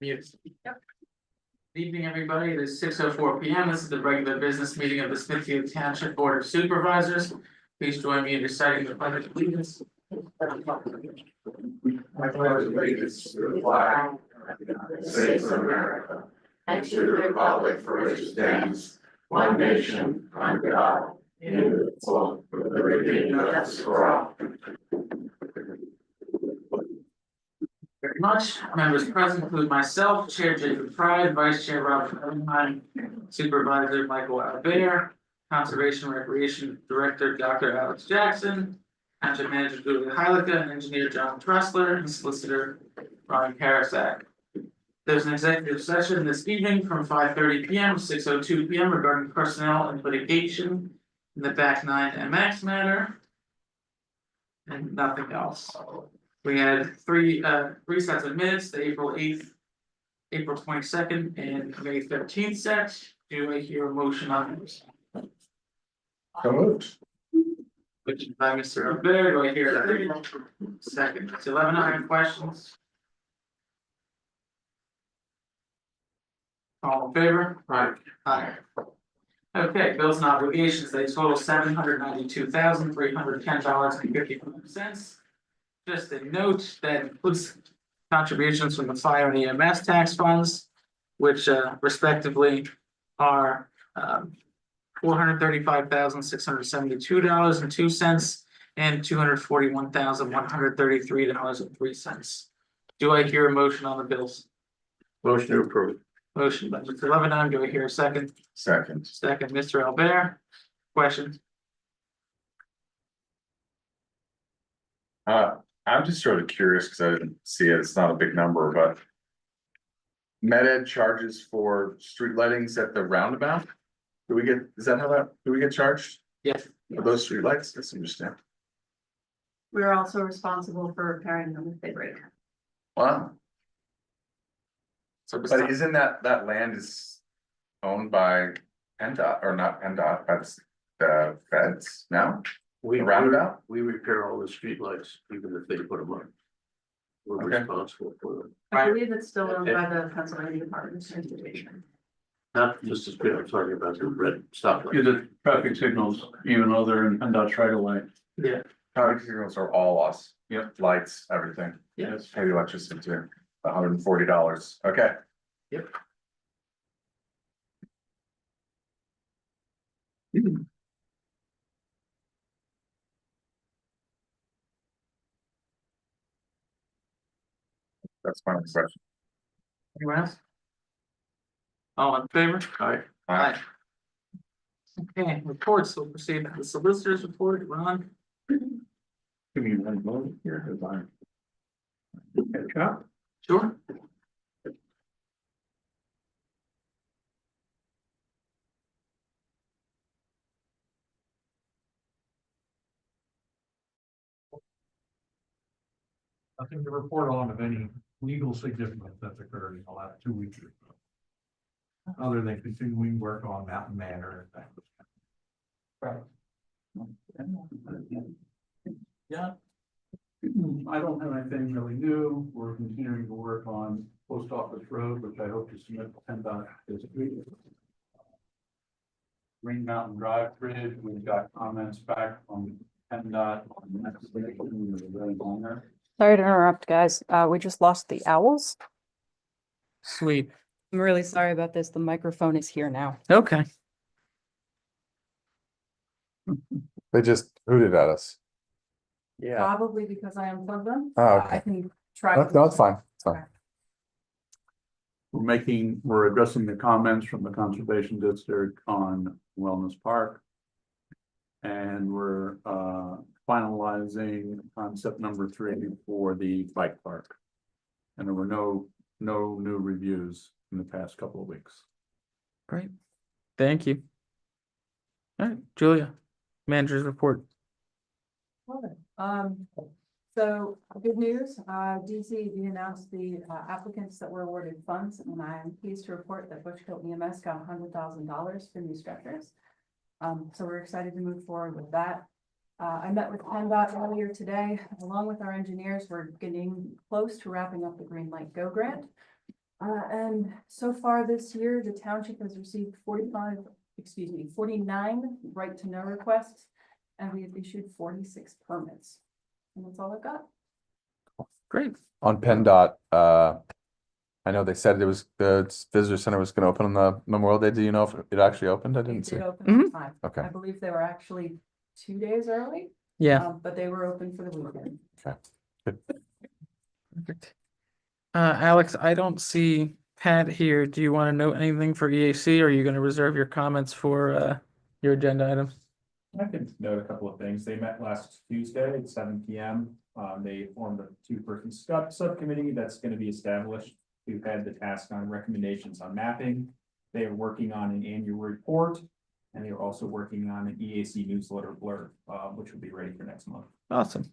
Yes. Yep. Good evening, everybody. It is 6:04 p.m. This is the regular business meeting of the Smithfield Township Board of Supervisors. Please join me in reciting the pledge of allegiance. I pledge allegiance to the flag of the United States of America and to the republic for which it stands, one nation, under God, indivisible, with liberty and justice for all. Very much. Members present include myself, Chair Jacob Pride, Vice Chair Robert Evenheim, Supervisor Michael Albert, Conservation and Recreation Director Dr. Alex Jackson, Township Manager Julia Heilica, and Engineer John Tressler, and Solicitor Ron Karasak. There's an executive session this evening from 5:30 p.m. to 6:02 p.m. regarding personnel and litigation in the back 9 MX matter. And nothing else. We had three sets of minutes, the April 8th, April 22nd, and May 13th sets. Do I hear a motion on those? So moved. Which is by Mr. Albert, do I hear a second? It's 11 item questions. All in favor? Right. Aye. Okay, bills and obligations, they total $792,310.55. Just a note that includes contributions from the fire and EMS tax funds, which respectively are $435,672.02 and $241,133.03. Do I hear a motion on the bills? Motion to approve. Motion by Mr. Lebanon, do I hear a second? Second. Second, Mr. Albert. Questions? I'm just sort of curious because I didn't see it, it's not a big number, but. Med Ed charges for street lightings at the roundabout? Do we get, is that how do we get charged Yes. for those street lights? That's interesting. We're also responsible for repairing them if they break. Wow, So but isn't that land is owned by PennDOT, or not PennDOT, that's the feds, no? We The roundabout? We repair all the streetlights, even if they put them on. We're Okay. responsible for them. I believe it's still owned by the Pennsylvania Department of Transportation. Not just as big, I'm talking about the red stoplight. Yeah, the traffic signals, even though they're in PennDOT's right away. Yeah. Traffic signals are all us. Yep. Lights, everything. Yes. Pay the electricity too, $140, okay. Yep. That's my next question. Anyone else? All in favor? Aye. Aye. Okay, reports, we'll proceed to the solicitor's report, Ron. Give me one moment here, because I'm. Catch up. Sure. Nothing to report on of any legal significance that's occurred in the last 2 weeks or so. Other than continuing work on Mountain Manor and that. Yeah. I don't have anything really new. We're continuing to work on Post Office Road, which I hope to submit to PennDOT this week. Green Mountain Drive Bridge, we've got comments back from PennDOT on the next station. We're really on there. Sorry to interrupt, guys. We just lost the owls. Sweet. I'm really sorry about this. The microphone is here now. Okay. They just hooted at us. Yeah. Probably because I unplugged them. Oh, I can try. No, it's fine, it's fine. We're addressing the comments from the Conservation District on Wellness Park. And we're finalizing concept number 3 for the bike park. And there were no new reviews in the past couple of weeks. Great. Thank you. All right, Julia, manager's report. Love it. So good news, DCED announced the applicants that were awarded funds, and I am pleased to report that Bushkill EMS got $100,000 for new structures. So we're excited to move forward with that. I met with PennDOT earlier today, along with our engineers. We're getting close to wrapping up the Green Light Go grant. And so far this year, the township has received 49 right to know requests, and we have issued 46 permits. And that's all I've got. Great. On PennDOT, I know they said it was, the visitor center was gonna open on the Memorial Day. Do you know if it actually opened? I It didn't see. did open on Mhm. time. Okay. I believe they were actually 2 days early, Yeah. but they were open for the weekend. Perfect. Alex, I don't see Pat here. Do you want to note anything for EAC, or are you going to reserve your comments for your agenda items? I can note a couple of things. They met last Tuesday at 7 p.m. They formed a two-person subcommittee that's going to be established to head the task on recommendations on mapping. They are working on an annual report, and they are also working on an EAC newsletter blurb, which will be ready for next month. Awesome.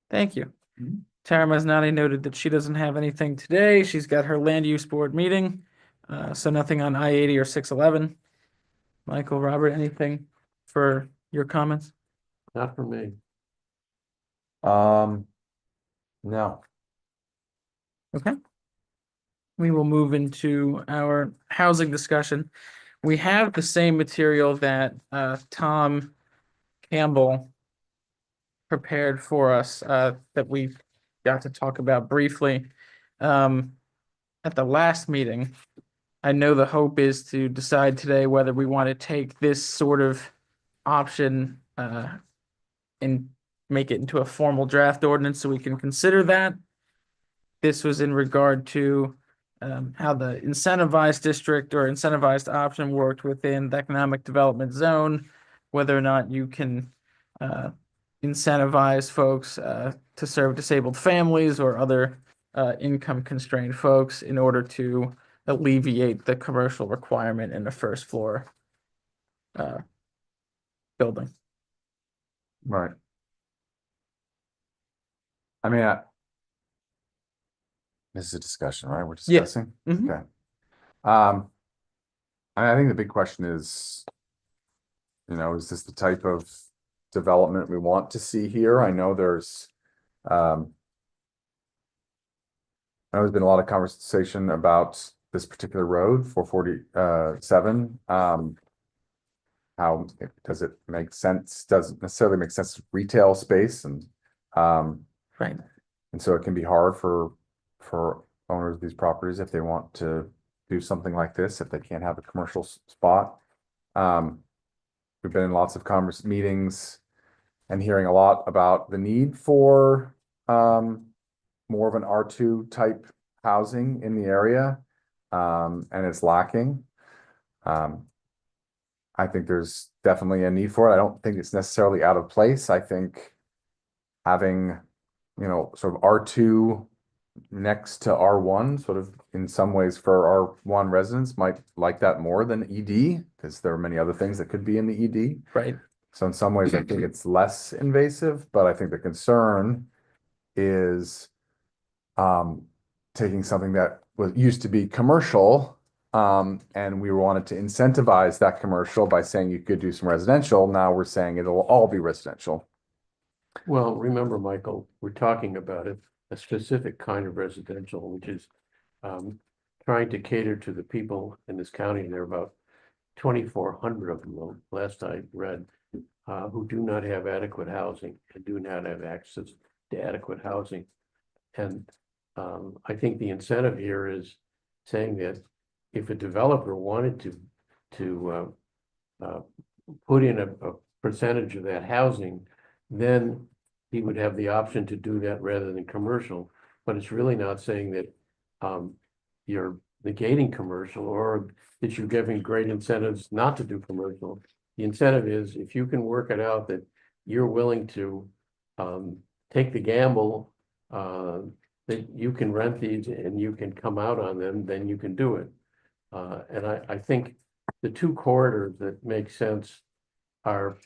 Thank you. Mhm. Tara Masnadi noted that she doesn't have anything today. She's got her land use board meeting. So nothing on I-80 or 611. Michael, Robert, anything for your comments? Not for me. No. Okay. We will move into our housing discussion. We have the same material that Tom Campbell prepared for us that we got to talk about briefly at the last meeting. I know the hope is to decide today whether we want to take this sort of option and make it into a formal draft ordinance so we can consider that. This was in regard to how the incentivized district or incentivized option worked within the economic development zone, whether or not you can incentivize folks to serve disabled families or other income constrained folks in order to alleviate the commercial requirement in the first floor building. Right. I mean, this is a discussion, right? We're Yeah. discussing? Mhm. Okay. I think the big question is, is this the type of development we want to see here? I know there's, I know there's been a lot of conversation about this particular road, 447. Does it make sense? Doesn't necessarily make sense retail space and, Right. and so it can be hard for owners of these properties if they want to do something like this, if they can't have a commercial spot. We've been in lots of meetings and hearing a lot about the need for more of an R2 type housing in the area, and it's lacking. I think there's definitely a need for it. I don't think it's necessarily out of place. I think having, sort of R2 next to R1, sort of in some ways for R1 residents might like that more than ED, because there are many other things that could be in the ED. Right. So in some ways, I think it's less invasive, but I think the concern is taking something that used to be commercial, and we wanted to incentivize that commercial by saying you could do some residential. Now we're saying it'll all be residential. Well, remember, Michael, we're talking about a specific kind of residential, which is trying to cater to the people in this county. There are about 2,400 of them, last I read, who do not have adequate housing and do not have access to adequate housing. And I think the incentive here is saying that if a developer wanted to put in a percentage of that housing, then he would have the option to do that rather than commercial. But it's really not saying that you're negating commercial or that you're giving great incentives not to do commercial. The incentive is if you can work it out that you're willing to take the gamble that you can rent these and you can come out on them, then you can do it. And I think the two corridors that make sense are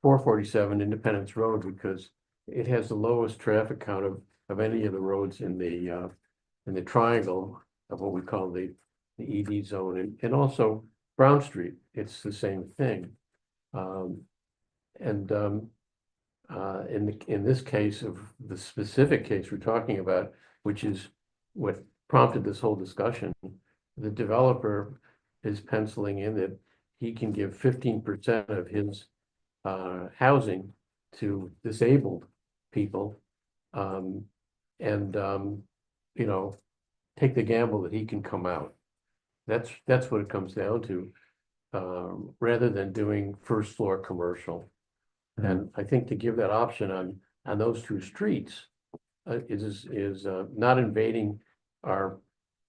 447 Independence Road, because it has the lowest traffic count of any of the roads in the triangle of what we call the ED zone, and also Brown Street. It's the same thing. In this case of the specific case we're talking about, which is what prompted this whole discussion. The developer is penciling in that he can give 15% of his housing to disabled people. You know, take the gamble that he can come out. That's what it comes down to, rather than doing first floor commercial. And I think to give that option on those two streets is not invading our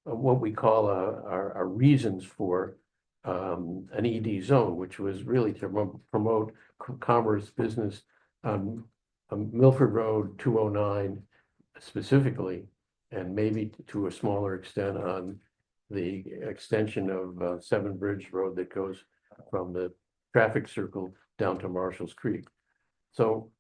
what we call our reasons for an ED zone, which was really to promote commerce, business, Milford Road 209 specifically, and maybe to a smaller extent on the extension of Seven Bridge Road that goes from the traffic circle down to Marshall's Creek. So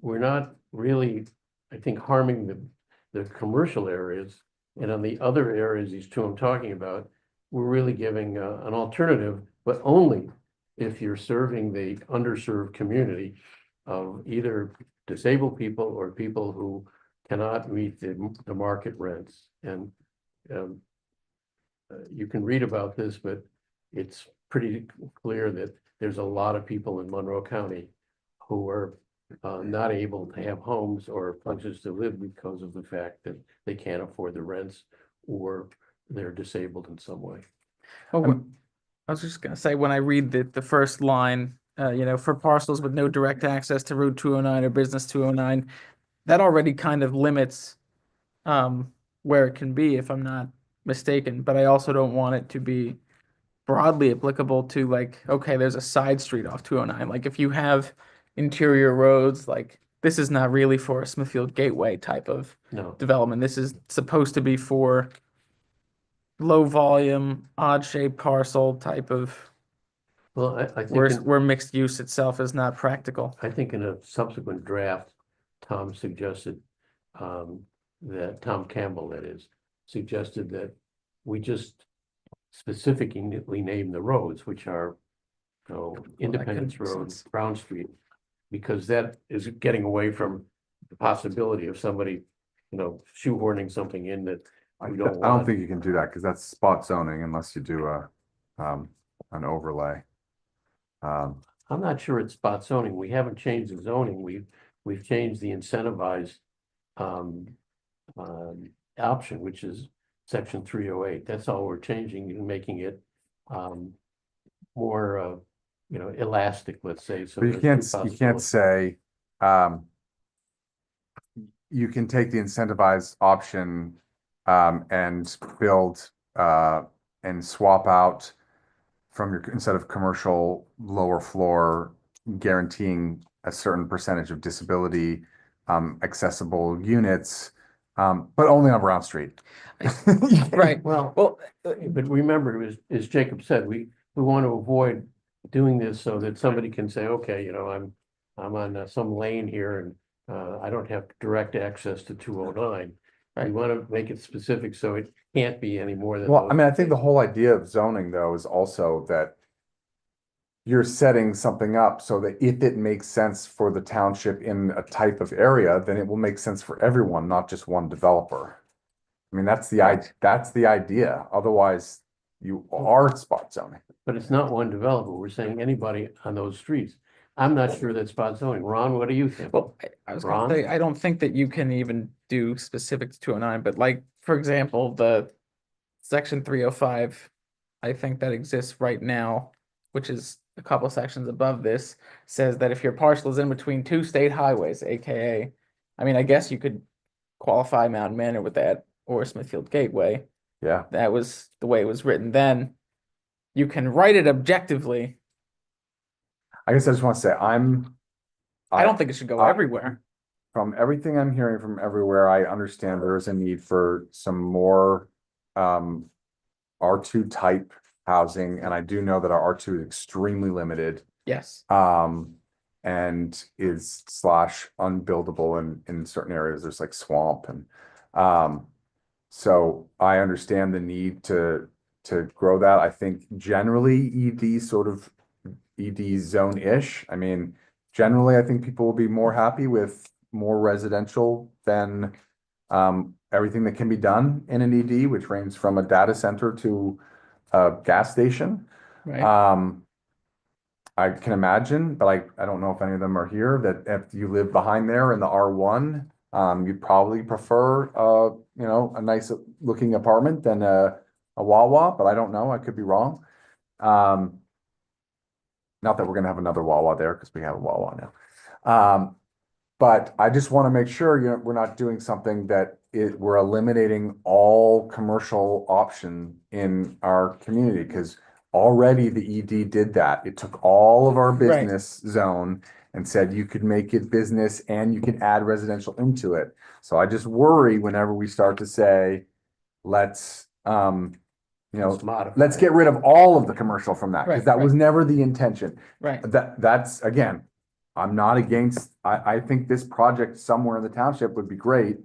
we're not really, I think, harming the commercial areas. And on the other areas, these two I'm talking about, we're really giving an alternative, but only if you're serving the underserved community of either disabled people or people who cannot meet the market rents. And you can read about this, but it's pretty clear that there's a lot of people in Monroe County who are not able to have homes or places to live because of the fact that they can't afford the rents or they're disabled in some way. Oh, I was just gonna say, when I read the first line, for parcels with no direct access to Route 209 or Business 209, that already kind of limits where it can be, if I'm not mistaken. But I also don't want it to be broadly applicable to, like, okay, there's a side street off 209. Like, if you have interior roads, like, this is not really for a Smithfield Gateway type of No, development. This is supposed to be for low volume, odd shaped parcel type of, well, I where think, where mixed use itself is not practical. I think in a subsequent draft, Tom suggested that Tom Campbell, that is, suggested that we just specifically name the roads, which are, Independence make Road, sense. Brown Street, because that is getting away from the possibility of somebody, shoehorning something in that I we don't don't want. think you can do that because that's spot zoning unless you do an overlay. I'm not sure it's spot zoning. We haven't changed the zoning. We've changed the incentivized option, which is section 308. That's all we're changing and making it more elastic, let's say. So But you there's can't, two you can't possibilities. say, you can take the incentivized option, and build, and swap out from your, instead of commercial lower floor, guaranteeing a certain percentage of disability, accessible units, but only on Brown Street. Right. Well, Well, but remember, as Jacob said, we want to avoid doing this so that somebody can say, okay, I'm on some lane here and I don't have direct access to 209. We Right. want to make it specific so it can't be any more than Well, I those. mean, I think the whole idea of zoning, though, is also that you're setting something up so that if it makes sense for the township in a type of area, then it will make sense for everyone, not just one developer. I mean, that's the idea. Otherwise, you are spot zoning. But it's not one developer. We're saying anybody on those streets. I'm not sure that's spot zoning. Ron, what do you think? well, I was gonna Ron? say, I don't think that you can even do specific to 209, but, like, for example, the section 305, I think that exists right now, which is a couple sections above this, says that if your parcel is in between two state highways, AKA, I mean, I guess you could qualify Mountain Manor with that, or Smithfield Gateway. Yeah. That was the way it was written then. You can write it objectively. I guess I just want to say I don't think it should go I- everywhere. from everything I'm hearing from everywhere, I understand there is a need for some more R2 type housing, and I do know that our R2 is extremely limited, Yes. and is / unbuildable in certain areas. There's like swamp and so I understand the need to grow that. I think generally ED sort of ED zone-ish. I mean, generally, I think people will be more happy with more residential than everything that can be done in an ED, which ranges from a data center to a gas station. Right. I can imagine, but I don't know if any of them are here, that if you live behind there in the R1, you'd probably prefer, a nice looking apartment than a Wawa, but I don't know, I could be wrong. Not that we're gonna have another Wawa there, because we have a Wawa now. But I just want to make sure, we're not doing something that we're eliminating all commercial option in our community, because already the ED did that. It took all of our Right. business zone and said you could make it business and you can add residential into it. So I just worry whenever we start to say, let's, let's get rid of all of the commercial from that, because Right, that was right. never the intention. Right. That's, again, I'm not against, I think this project somewhere in the township would be great.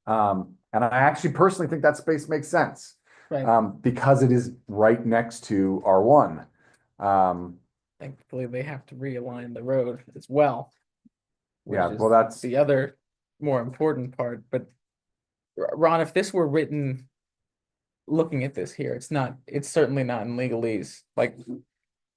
And I actually personally think that space makes sense. Right. Because it is right next to R1. Thankfully, they have to realign the road as well. which Yeah, is well, that's, the other more important part, but Ron, if this were written, looking at this here, it's certainly not in legalese, like,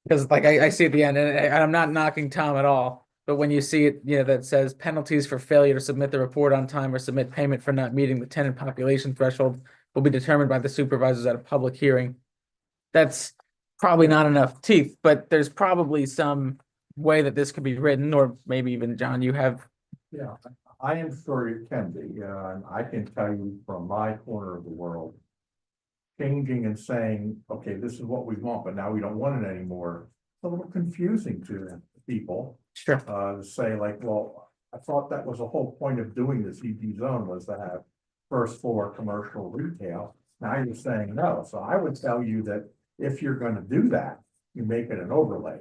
because like I see at the end, and I'm not knocking Tom at all, but when you see it, that says penalties for failure to submit the report on time or submit payment for not meeting the tenant population threshold will be determined by the supervisors at a public hearing. That's probably not enough teeth, but there's probably some way that this could be written, or maybe even John, you have. Yeah, I am sure it can be, and I can tell you from my corner of the world. Changing and saying, okay, this is what we want, but now we don't want it anymore. It's a little confusing to people. Sure. To say like, well, I thought that was the whole point of doing this ED zone was to have first floor commercial retail. Now you're saying no, so I would tell you that if you're gonna do that, you make it an overlay.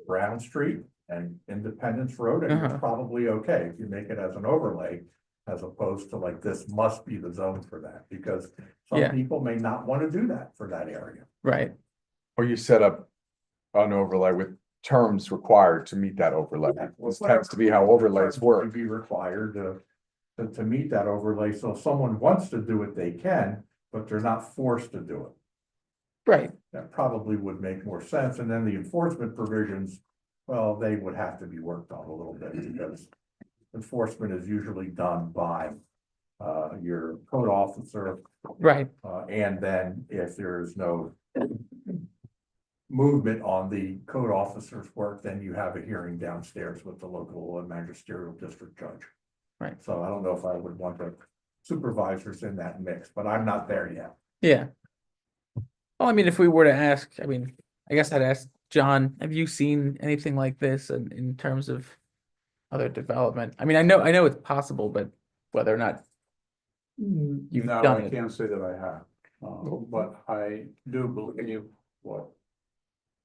Brown Street and Independence Road, and it's probably okay if you make it as an overlay. As opposed to like, this must be the zone for that, because some people may not want to do that for that area. Right. or you set up an overlay with terms required to meet that overlay. This tends to be how overlays work. Would be required to meet that overlay, so if someone wants to do it, they can, but they're not forced to do it. Right. That probably would make more sense, and then the enforcement provisions, well, they would have to be worked on a little bit, because enforcement is usually done by your code officer. Right. And then if there's no movement on the code officer's work, then you have a hearing downstairs with the local and magisterial district judge. Right. So I don't know if I would want the supervisors in that mix, but I'm not there yet. Yeah. Well, I mean, if we were to ask, I guess I'd ask John, have you seen anything like this in terms of other development? I know it's possible, but whether or not you've No, done I it. can't say that I have, but I do believe what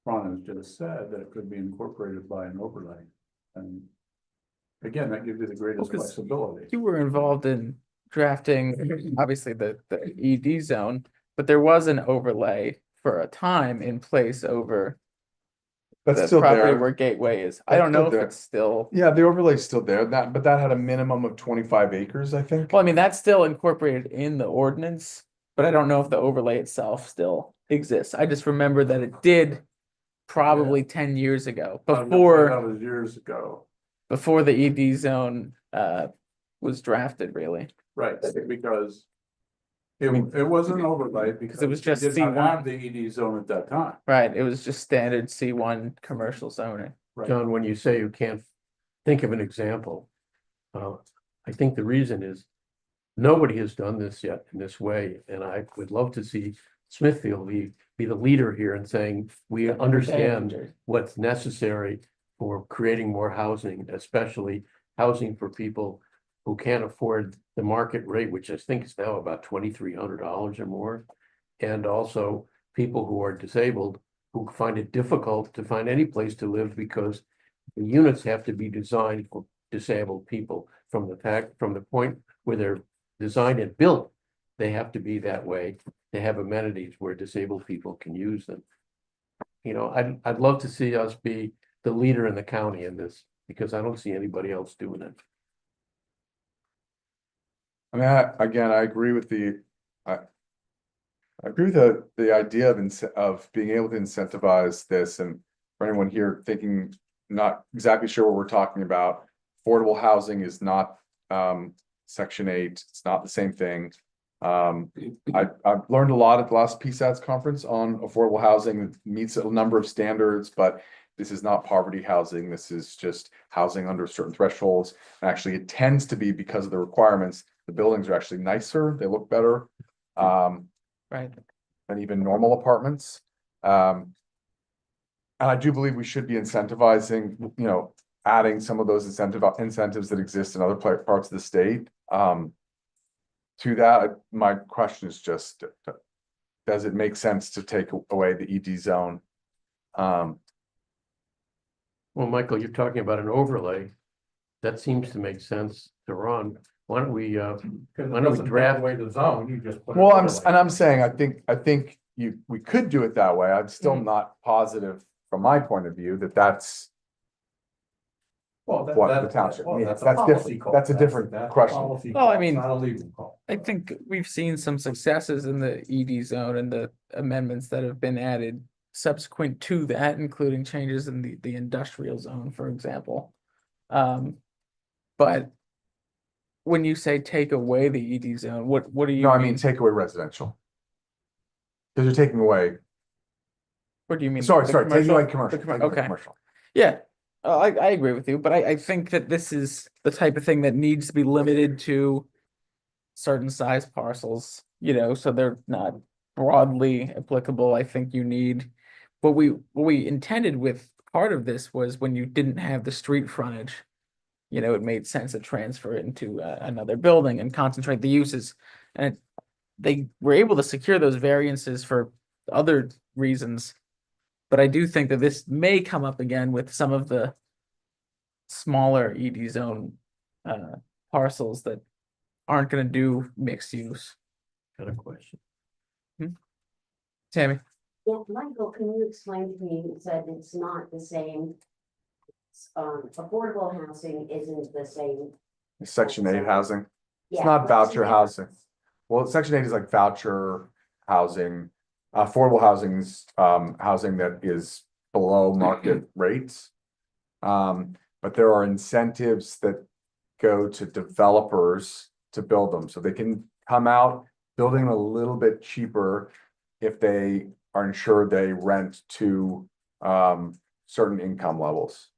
Ron has just said, that it could be incorporated by an overlay. And again, that gives you the greatest 'cause flexibility. You were involved in drafting, obviously, the ED zone, but there was an overlay for a time in place over That's the still property there. where Gateway is. I That's don't know still if there. it's still. Yeah, the overlay's still there, but that had a minimum of 25 acres, I think. Well, that's still incorporated in the ordinance, but I don't know if the overlay itself still exists. I just remember that it did probably 10 years ago, That before was years ago, the ED zone was drafted, really. right, because it, mean, it was an overlay because it was just we did not C1. have the ED zone at that time. Right, it was just standard C1 commercial zoning. Right. John, when you say you can't think of an example, I think the reason is nobody has done this yet in this way, and I would love to see Smithfield be the leader here in saying, we understand what's necessary for creating more housing, especially housing for people who can't afford the market rate, which I think is now about $2,300 or more. And also people who are disabled, who find it difficult to find any place to live because the units have to be designed for disabled people from the point where they're designed and built. They have to be that way. They have amenities where disabled people can use them. I'd love to see us be the leader in the county in this, because I don't see anybody else doing it. I mean, I agree with I agree with the idea of being able to incentivize this, and for anyone here thinking, not exactly sure what we're talking about, affordable housing is not, Section 8, it's not the same thing. I've learned a lot at the last PSATS conference on affordable housing. It meets a number of standards, but this is not poverty housing. This is just housing under certain thresholds. And actually, it tends to be, because of the requirements, the buildings are actually nicer, they look better. Right. Than even normal apartments. And I do believe we should be incentivizing, adding some of those incentives that exist in other parts of the state. To that, my question is just, does it make sense to take away the ED zone? Well, Michael, you're talking about an overlay. That seems to make sense to Ron. Why don't we draft away the zone, you just. Well, I'm saying, I think we could do it that way. I'm still not positive from my point of view that that's Well, what the township, I mean, that's that's a policy different, call. that's a different That's a question. policy Well, call. I It's mean- not a legal call. I think we've seen some successes in the ED zone and the amendments that have been added subsequent to that, including changes in the industrial zone, for example. But when you say take away the ED zone, what do you No, I mean? mean, take away residential. Because you're taking away, What do you mean? sorry, The taking away The commercial. commer- taking away okay. commercial. Yeah, I agree with you, but I think that this is the type of thing that needs to be limited to certain size parcels, so they're not broadly applicable. I think you need, what we intended with part of this was when you didn't have the street frontage, it made sense to transfer it into another building and concentrate the uses. And they were able to secure those variances for other reasons. But I do think that this may come up again with some of the smaller ED zone parcels that aren't gonna do mixed use. Got a question. Tammy? Yeah, Michael, can you explain to me, you said it's not the same. Affordable housing isn't the same. Section 8 housing. It's Yeah, not what's the voucher difference? housing. Well, Section 8 is like voucher housing. Affordable housing is housing that is below market rates. But there are incentives that go to developers to build them, so they can come out building a little bit cheaper if they are ensured they rent to certain income levels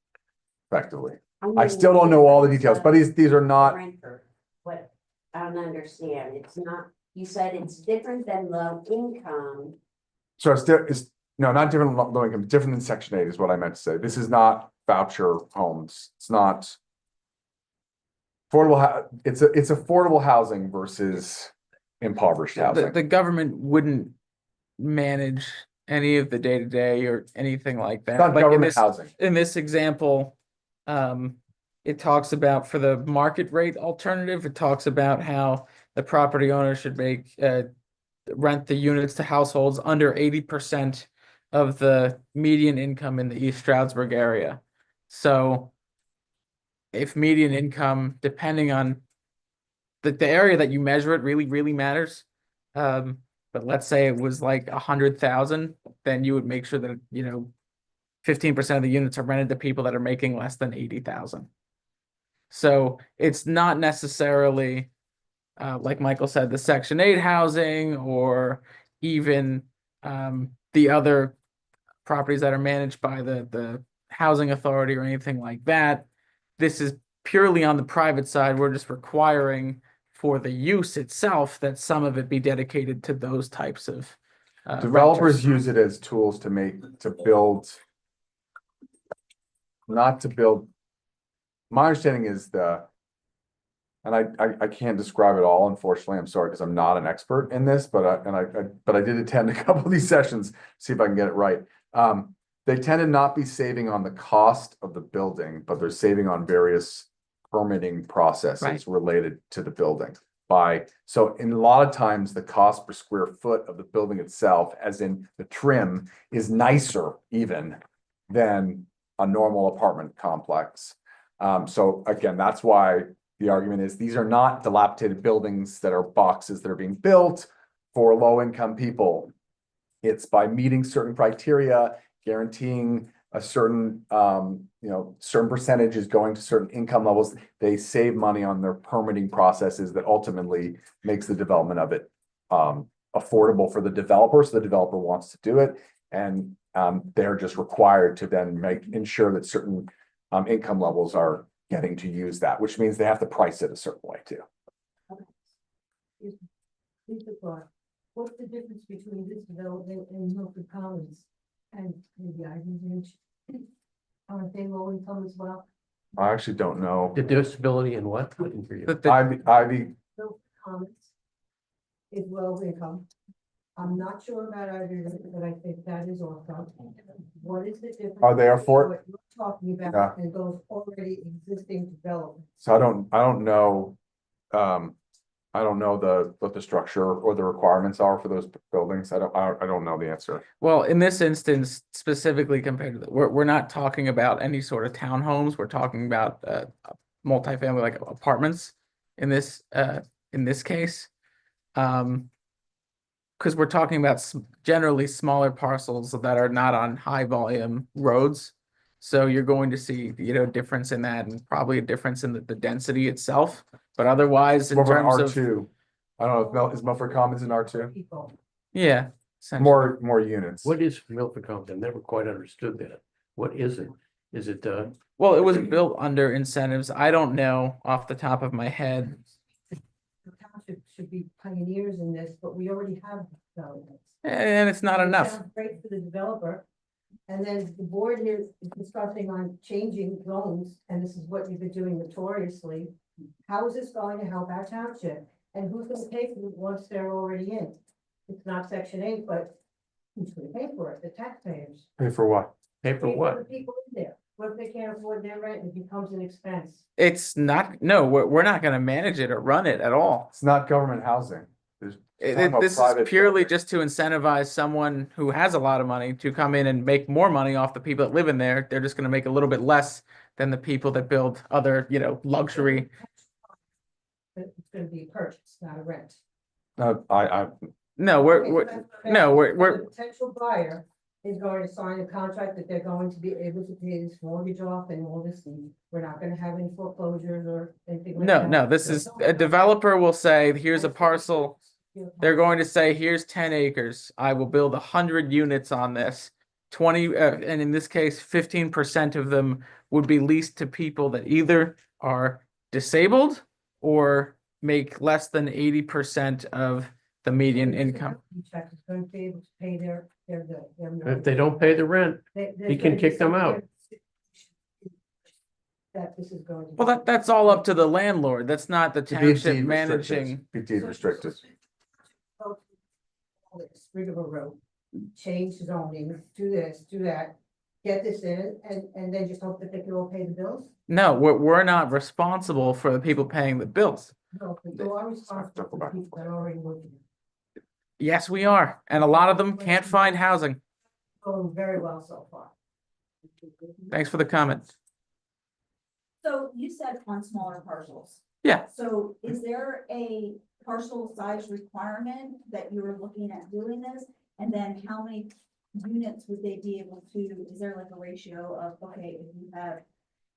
effectively. I still don't know all the details, but these are not. Renter, what, I don't understand, it's not, you said it's different than low income. So it's no, not different than low income, different than Section 8 is what I meant to say. This is not voucher homes. It's not affordable. It's affordable housing versus impoverished housing. The government wouldn't manage any of the day-to-day or anything like that. It's not Like in government this, housing. in this example, it talks about, for the market rate alternative, it talks about how the property owner should rent the units to households under 80% of the median income in the East Stroudsburg area. So if median income, depending on the area that you measure it, really matters. But let's say it was like 100,000, then you would make sure that 15% of the units are rented to people that are making less than 80,000. So it's not necessarily, like Michael said, the Section 8 housing or even the other properties that are managed by the housing authority or anything like that. This is purely on the private side. We're just requiring for the use itself that some of it be dedicated to those types of Developers renters. use it as tools to build. Not to build. My understanding is and I can't describe it all, unfortunately. I'm sorry, because I'm not an expert in this, but I did attend a couple of these sessions, see if I can get it right. They tend to not be saving on the cost of the building, but they're saving on various permitting processes related to the building. So in a lot of times, the cost per square foot of the building itself, as in the trim, is nicer even than a normal apartment complex. So again, that's why the argument is these are not dilapidated buildings that are boxes that are being built for low-income people. It's by meeting certain criteria, guaranteeing a certain, certain percentage is going to certain income levels. They save money on their permitting processes that ultimately makes the development of it affordable for the developer. So the developer wants to do it. And they're just required to then ensure that certain income levels are getting to use that, which means they have to price it a certain way too. What's the difference between this development and Milford Commons and maybe Ivy Ridge? Aren't they low income as well? I actually don't know. The disability and what? I didn't hear you. Ivy, Milford Commons is low income. I'm not sure about Ivy Ridge, but I think that is also. What is the difference? Are they between what you're talking about Yeah. and those already existing developments? so I don't know. I don't know what the structure or the requirements are for those buildings. I don't know the answer. Well, in this instance, specifically compared to, we're not talking about any sort of townhomes. We're talking about multifamily, like apartments in this case. Because we're talking about generally smaller parcels that are not on high volume roads. So you're going to see, difference in that, and probably a difference in the density itself. But otherwise, in More of an terms of, R2. I don't know if is Milford Commons in R2? People. yeah. essentially. More units. What is Milford Commons? I've never quite understood that. What is it? Is it, Well, it was built under incentives. I don't know off the top of my head. The township should be pioneers in this, but we already have developments. And it's not It enough. sounds great for the developer. And then the board here is discussing on changing zones, and this is what you've been doing notoriously. How is this going to help our township? And who's gonna pay for it once they're already in? It's not section 8, but who's gonna pay for it? The taxpayers. Pay for what? pay for Pay what? the people in there. What if they can't afford their rent and it becomes an expense? It's not, no, we're not gonna manage it or run it at all. It's not government housing. There's talking about This is private purely buildings. just to incentivize someone who has a lot of money to come in and make more money off the people that live in there. They're just gonna make a little bit less than the people that build other, luxury. But it's gonna be a purchase, not a rent. I No, Okay, so that's what I'm no, asking. we're- So the potential buyer is going to sign a contract that they're going to be able to pay this mortgage off and all this, and we're not gonna have any foreclosures or anything like that. no, this is, a developer will say, here's a parcel. They're going to say, here's 10 acres. I will build 100 units on this. 20, and in this case, 15% of them would be leased to people that either are disabled or make less than 80% of the median income. Check is going to be able to pay their. If they don't pay the rent, he can kick them out. That this is going to. Well, that's all up to the landlord. That's not the Be township deed restricted. managing. Be deed restricted. Rigmarole, change zoning, do this, do that, get this in, and then just hope that they can all pay the bills? No, we're not responsible for the people paying the bills. No, but you are responsible for the people that are already working. Yes, we are. And a lot of them can't find housing. Going very well so far. Thanks for the comment. So you said on smaller parcels. Yeah. So is there a parcel size requirement that you were looking at doing this? And then how many units would they be able to, is there like a ratio of, okay, if you have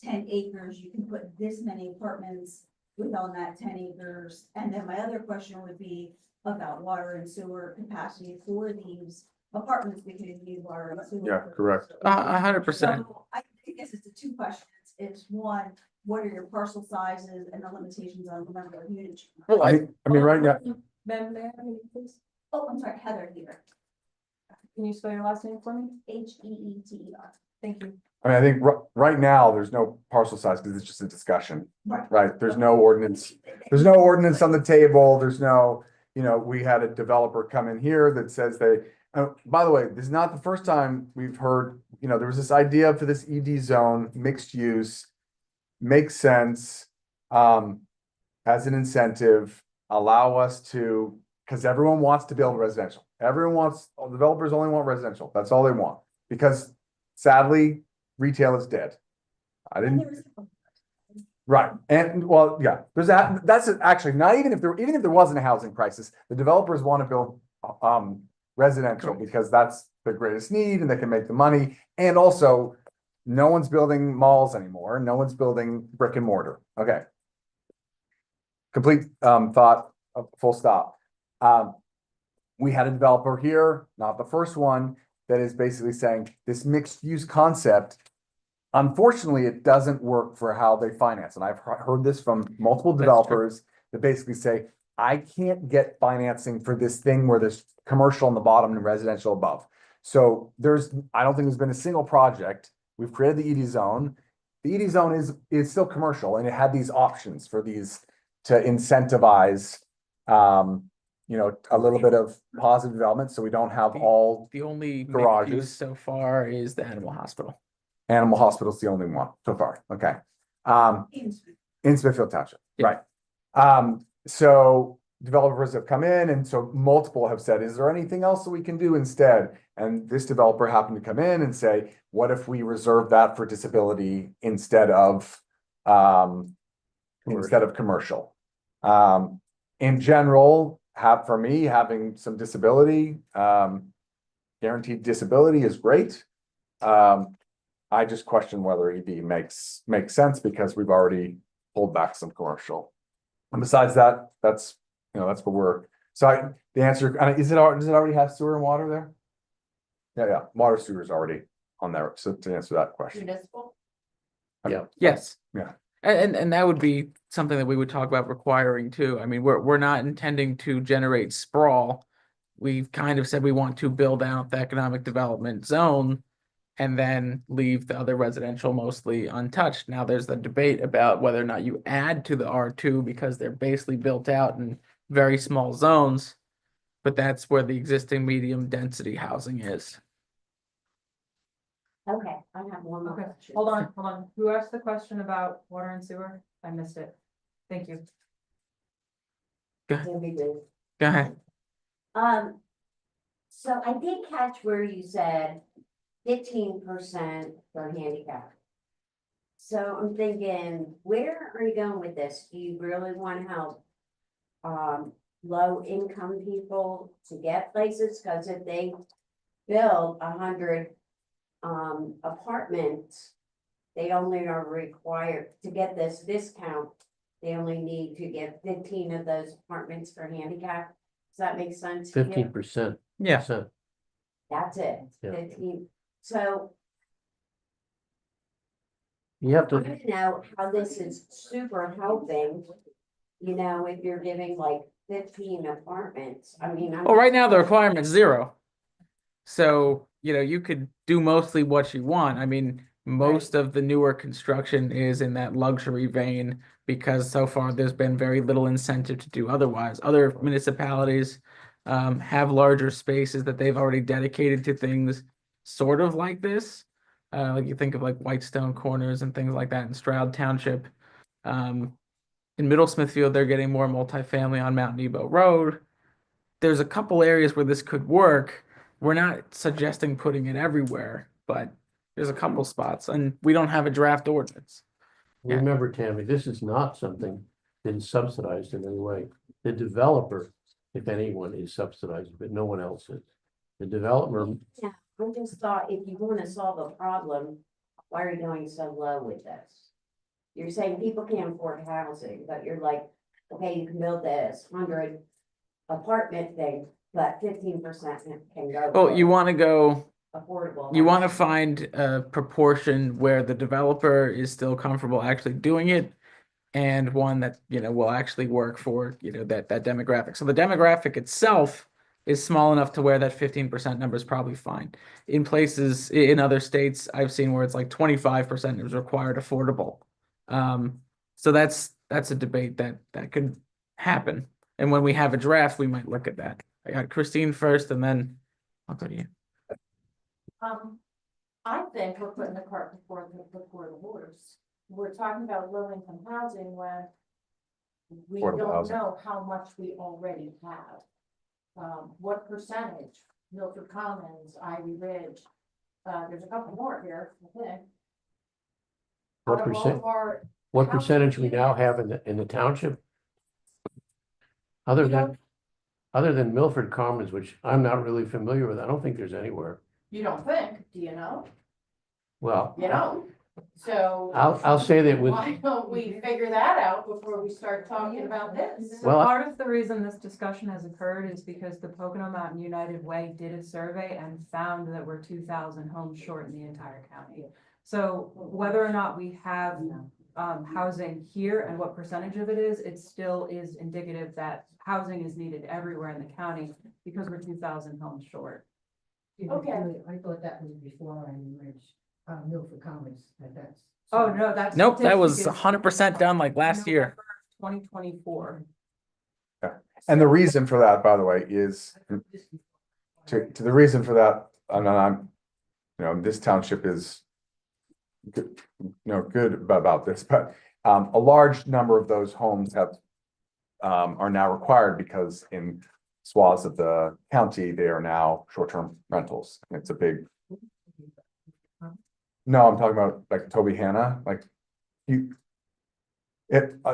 10 acres, you can put this many apartments within that 10 acres? And then my other question would be about water and sewer capacity for these apartments, because you need water and sewer. Yeah, correct. 100%. So I guess it's the two questions. It's one, what are your parcel sizes and the limitations on the number of units? Well, I mean, right now, Madam Mayor, can you please? Oh, I'm sorry, Heather here, Can you spell your last name for me? Heeter. Thank you. I think right now, there's no parcel size because it's just a discussion, Right. right? There's no ordinance. There's no ordinance on the table. There's no, we had a developer come in here that says by the way, this is not the first time we've heard, there was this idea for this ED zone, mixed use, makes sense, as an incentive, allow us to, because everyone wants to build residential. Developers only want residential. That's all they want. Because sadly, retail is dead. Right, and well, yeah, there's that, that's actually not even if there wasn't a housing crisis, the developers want to build residential because that's the greatest need and they can make the money. And also, no one's building malls anymore, no one's building brick and mortar. Okay. Complete thought, full stop. We had a developer here, not the first one, that is basically saying this mixed use concept. Unfortunately, it doesn't work for how they finance. And I've heard this from multiple developers that basically say, I can't get financing for this thing where there's commercial on the bottom and residential above. So I don't think there's been a single project. We've created the ED zone. The ED zone is still commercial and it had these options for these to incentivize, a little bit of positive development. So we don't have all The only mixed Garages. use so far is the animal hospital. animal hospital's the only one so far. Okay. In Smithfield Township, Yeah. right. So developers have come in and so multiple have said, is there anything else that we can do instead? And this developer happened to come in and say, what if we reserve that for disability instead of commercial? In general, for me, having some disability, guaranteed disability is great. I just question whether ED makes sense because we've already pulled back some commercial. And besides that, that's what the answer, does it already have sewer and water there? Yeah, water sewer is already on there, so to answer that question. Municipal? Yeah. Yes. Yeah. And that would be something that we would talk about requiring too. I mean, we're not intending to generate sprawl. We've kind of said we want to build out the economic development zone and then leave the other residential mostly untouched. Now there's the debate about whether or not you add to the R2 because they're basically built out in very small zones, but that's where the existing medium density housing is. Okay, I have one more Okay, question. hold on. Who asked the question about water and sewer? I missed it. Thank you. Can we do? Go ahead. So I did catch where you said 15% for handicap. So I'm thinking, where are you going with this? Do you really want to help low income people to get places? Because if they build 100 apartments, they only are required to get this discount. They only need to get 15 of those apartments for handicap. Does that make sense? to you? 15%. Yeah. That's it, Yeah. 15. So You have I to, don't know how this is super helping, if you're giving like 15 apartments. I mean, Well, right now the requirement's 0. So, you could do mostly what you want. I mean, most of the newer construction is in that luxury vein because so far there's been very little incentive to do otherwise. Other municipalities have larger spaces that they've already dedicated to things sort of like this. Like you think of like Whitestone Corners and things like that in Stroud Township. In Middle Smithfield, they're getting more multifamily on Mount Nebo Road. There's a couple areas where this could work. We're not suggesting putting it everywhere, but there's a couple spots and we don't have a draft ordinance. Yeah. remember, Tammy, this is not something been subsidized in any way. The developer, if anyone, is subsidized, but no one else is. The developer, yeah, I just thought if you want to solve a problem, why are you going so low with this? You're saying people can't afford housing, but you're like, okay, you can build this 100 apartment thing, but 15% can go. Well, for you want to go, affordable. you want to housing. find a proportion where the developer is still comfortable actually doing it and one that, will actually work for, that demographic. So the demographic itself is small enough to where that 15% number is probably fine. In places, in other states, I've seen where it's like 25% is required affordable. So that's a debate that could happen. And when we have a draft, we might look at that. I got Christine first and then I'll go to you. I think we're putting the cart before the horse. We're talking about low income housing when we Affordable don't housing. know how much we already have. What percentage, Milford Commons, Ivy Ridge, there's a couple more here, I think. What Out of all percent? of our what percentage we now have in the township? Other than Milford Commons, which I'm not really familiar with, I don't think there's anywhere. You don't think, do you know? Well, You know, so. I'll say that with, Why don't we figure that out before we start talking about this? So Well, part of the reason this discussion has occurred is because the Pocono Mountain United Way did a survey and found that we're 2,000 homes short in the entire county. So whether or not we have housing here and what percentage of it is, it still is indicative that housing is needed everywhere in the county because we're 2,000 homes short. Okay. I thought that was before I merged, Milford Commons, that's. Oh, no, that's. Nope, that was 100% done like last year. 2024. And the reason for that, by the way, is to the reason for that, this township is good, good about this, but a large number of those homes are now required because in swaths of the county, they are now short-term rentals. It's a big. No, I'm talking about like Toby Hanna,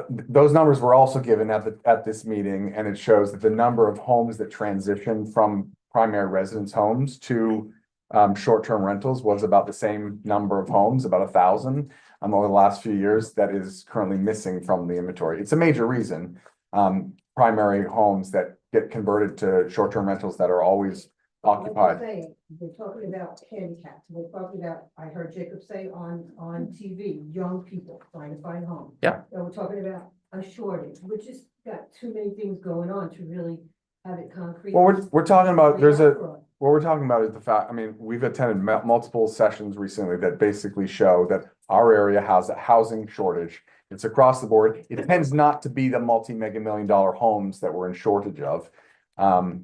those numbers were also given at this meeting, and it shows that the number of homes that transition from primary residence homes to short-term rentals was about the same number of homes, about 1,000 over the last few years. That is currently missing from the inventory. It's a major reason. Primary homes that get converted to short-term rentals that are always occupied. They're talking about handicapped, they're talking about, I heard Jacob say on TV, young people trying to find homes. Yeah. And we're talking about a shortage, which has got too many things going on to really have it concrete. Well, we're talking about, what we're talking about is the fact, we've attended multiple sessions recently that basically show that our area has a housing shortage. It's across the board. It tends not to be the multi-mega million dollar homes that we're in shortage of.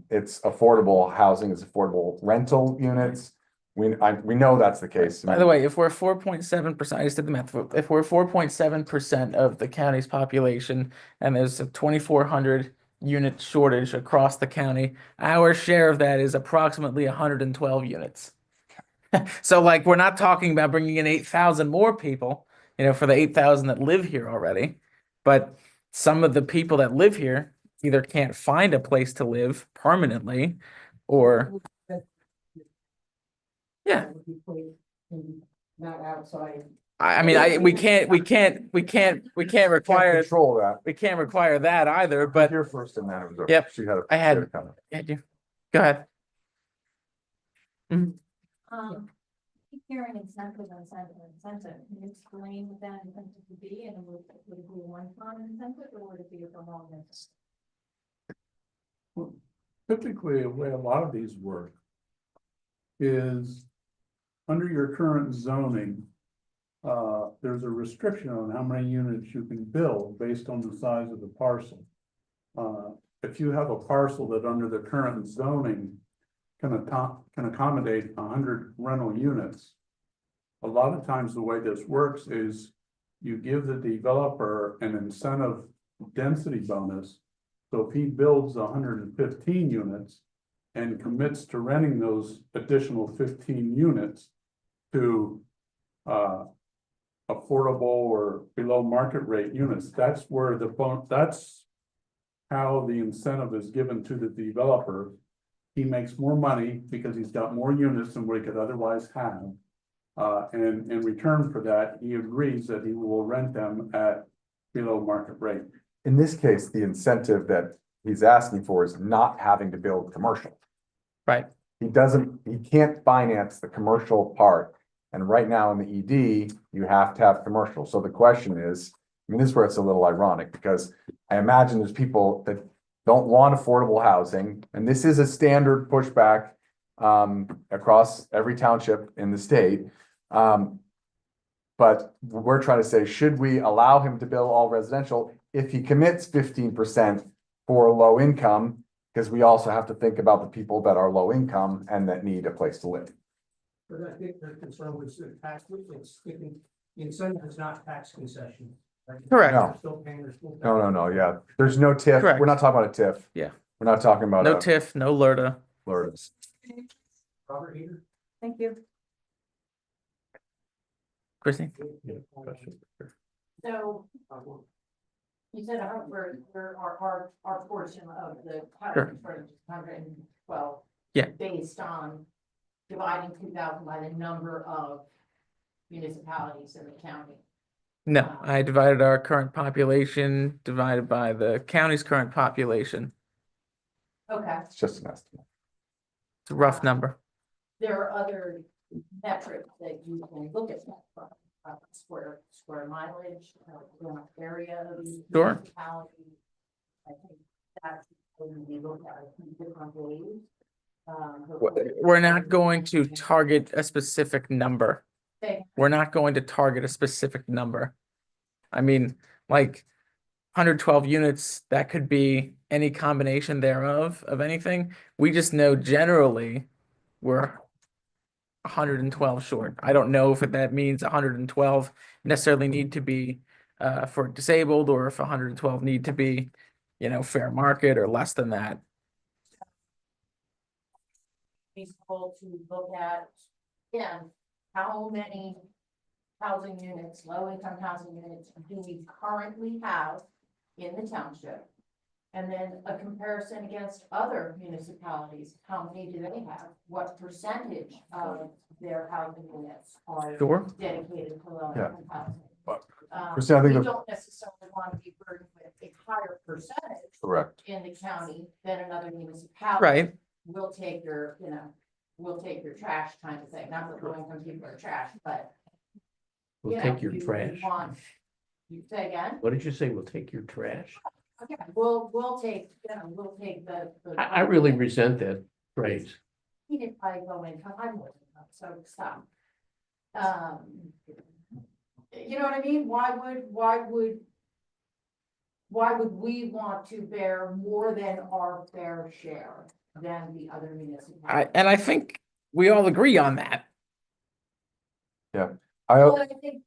It's affordable housing, it's affordable rental units. We know that's the case. By the way, if we're 4.7%, I just did the math. If we're 4.7% of the county's population and there's a 2,400 unit shortage across the county, our share of that is approximately 112 units. So we're not talking about bringing in 8,000 more people, for the 8,000 that live here already, but some of the people that live here either can't find a place to live permanently or yeah. Not outside. We can't require Control that. we can't require that either, But but you're first in that. It was okay. Yep, She had I had- a comment. yeah, go ahead. Keep hearing incentive. Can you explain what that incentive would be, and would it be a one-time incentive or would it be a long incentive? Typically, the way a lot of these work is under your current zoning, there's a restriction on how many units you can build based on the size of the parcel. If you have a parcel that under the current zoning can accommodate 100 rental units, a lot of times the way this works is you give the developer an incentive density bonus. So if he builds 115 units and commits to renting those additional 15 units to affordable or below market rate units, that's where that's how the incentive is given to the developer. He makes more money because he's got more units than what he could otherwise have. And in return for that, he agrees that he will rent them at below market rate. In this case, the incentive that he's asking for is not having to build commercial. Right. He can't finance the commercial part. And right now in the ED, you have to have commercial. So the question is, this is where it's a little ironic because I imagine there's people that don't want affordable housing. And this is a standard pushback across every township in the state. But we're trying to say, should we allow him to build all residential if he commits 15% for low income? Because we also have to think about the people that are low income and that need a place to live. But I think the concern was the tax, the incentive is not tax concession. Right? Correct. No. They're still paying their school tax. No, yeah. There's no TIF. Correct. We're not talking about a TIF. Yeah. We're not talking about No a TIF, no LERTA. LERTA. Robert Eater? Thank you. Chrissy? So you said our portion of the Sure. 112. Yeah. Based on dividing 2,000 by the number of municipalities in the county. No, I divided our current population divided by the county's current population. Okay, It's just an estimate. It's a rough number. there are other metrics that you can look at that from, square mileage, area of the Sure. municipality. I think that's when we look at it in different ways. We're not going to target a specific number. Okay. We're not going to target a specific number. I mean, like 112 units, that could be any combination thereof of anything. We just know generally we're 112 short. I don't know if that means 112 necessarily need to be for disabled, or if 112 need to be, fair market or less than that. Feasible to look at, again, how many housing units, low-income housing units do we currently have in the township? And then a comparison against other municipalities, how many do they have? What percentage of their housing units are Sure. dedicated to low-income housing? Christine, I think We the- don't necessarily want to be burdened with a higher percentage Correct. in the county than another municipality. Right. We'll take your, we'll take your trash kind of thing, not that low income people are trash, but. We'll you take know, your you trash. want- You say again? What did you say? We'll take your trash? Okay, we'll take, we'll take the. I really resent that phrase. He didn't buy low income, I'm low income, so stop. You know what I mean? Why would we want to bear more than our fair share than the other municipalities? And I think we all agree on that. Well, I think.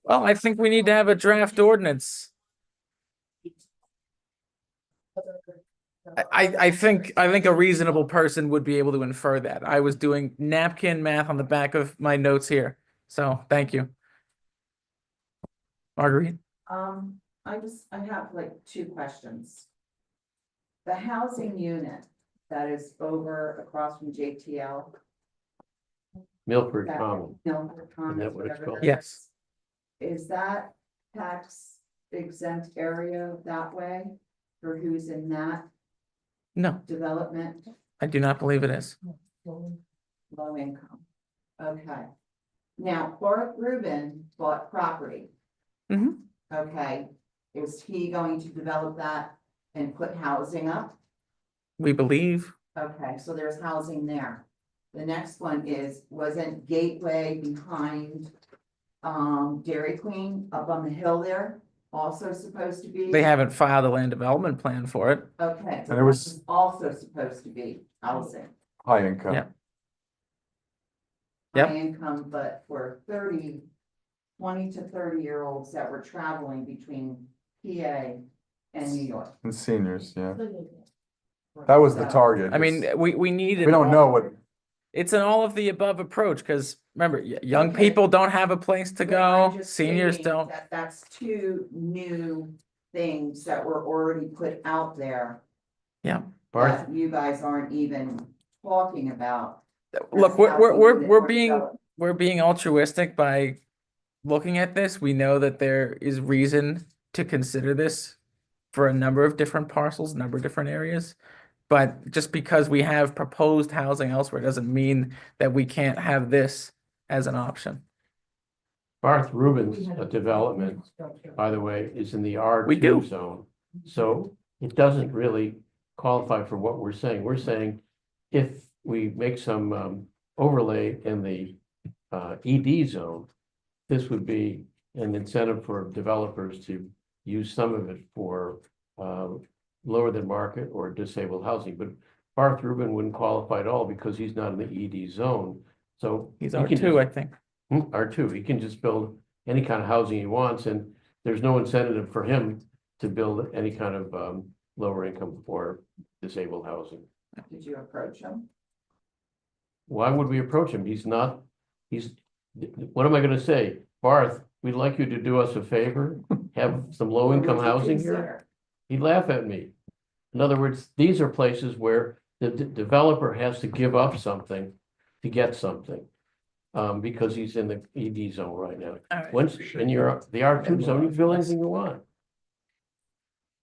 Well, I think we need to have a draft ordinance. I think a reasonable person would be able to infer that. I was doing napkin math on the back of my notes here. So thank you. Marguerite? I have like two questions. The housing unit that is over across from JTL. Milford that- Common. Milford Commons, Isn't that what it's whatever called? that Yes. Is that tax exempt area that way for who's in that No, development? I do not believe it is. Low income. Okay. Now, Bart Rubin bought property. Mhm. Okay, is he going to develop that and put housing up? We believe. Okay, so there's housing there. The next one is, wasn't Gateway behind Dairy Queen up on the hill there also supposed to be? They haven't filed a land development plan for it. Okay, so And it was- this is also supposed to be housing. High income. Yeah. Yep. High income, but for 20 to 30-year-olds that were traveling between PA and New York. And seniors, yeah. That was the So- target. I mean, we need We don't know what, It's an all of the above approach, because remember, young Okay. people don't have a place to But I'm go, just seniors stating don't. that That's two new things that were already put out there Barth, that you guys aren't even talking about. Look, as we're housing unit or being development. we're being altruistic by looking at this. We know that there is reason to consider this for a number of different parcels, a number of different areas. But just because we have proposed housing elsewhere doesn't mean that we can't have this as an option. Barth Rubin's development, by the way, is in the We do. R2 zone. So it doesn't really qualify for what we're saying. We're saying if we make some overlay in the ED zone, this would be an incentive for developers to use some of it for lower than market or disabled housing. But Barth Rubin wouldn't qualify at all because he's not in the ED zone. So He's he can R2, I just- think. R2, he can just build any kind of housing he wants, and there's no incentive for him to build any kind of lower income or disabled housing. Did you approach him? Why would we approach him? He's not, what am I gonna say? Barth we'd like you to do us a favor, have some low-income housing here. He'd laugh at me. In other words, these are places where the developer has to give up something to get something. Because he's in the ED zone right now. All right. Once, in your, the R2 zone, you can build anything you want.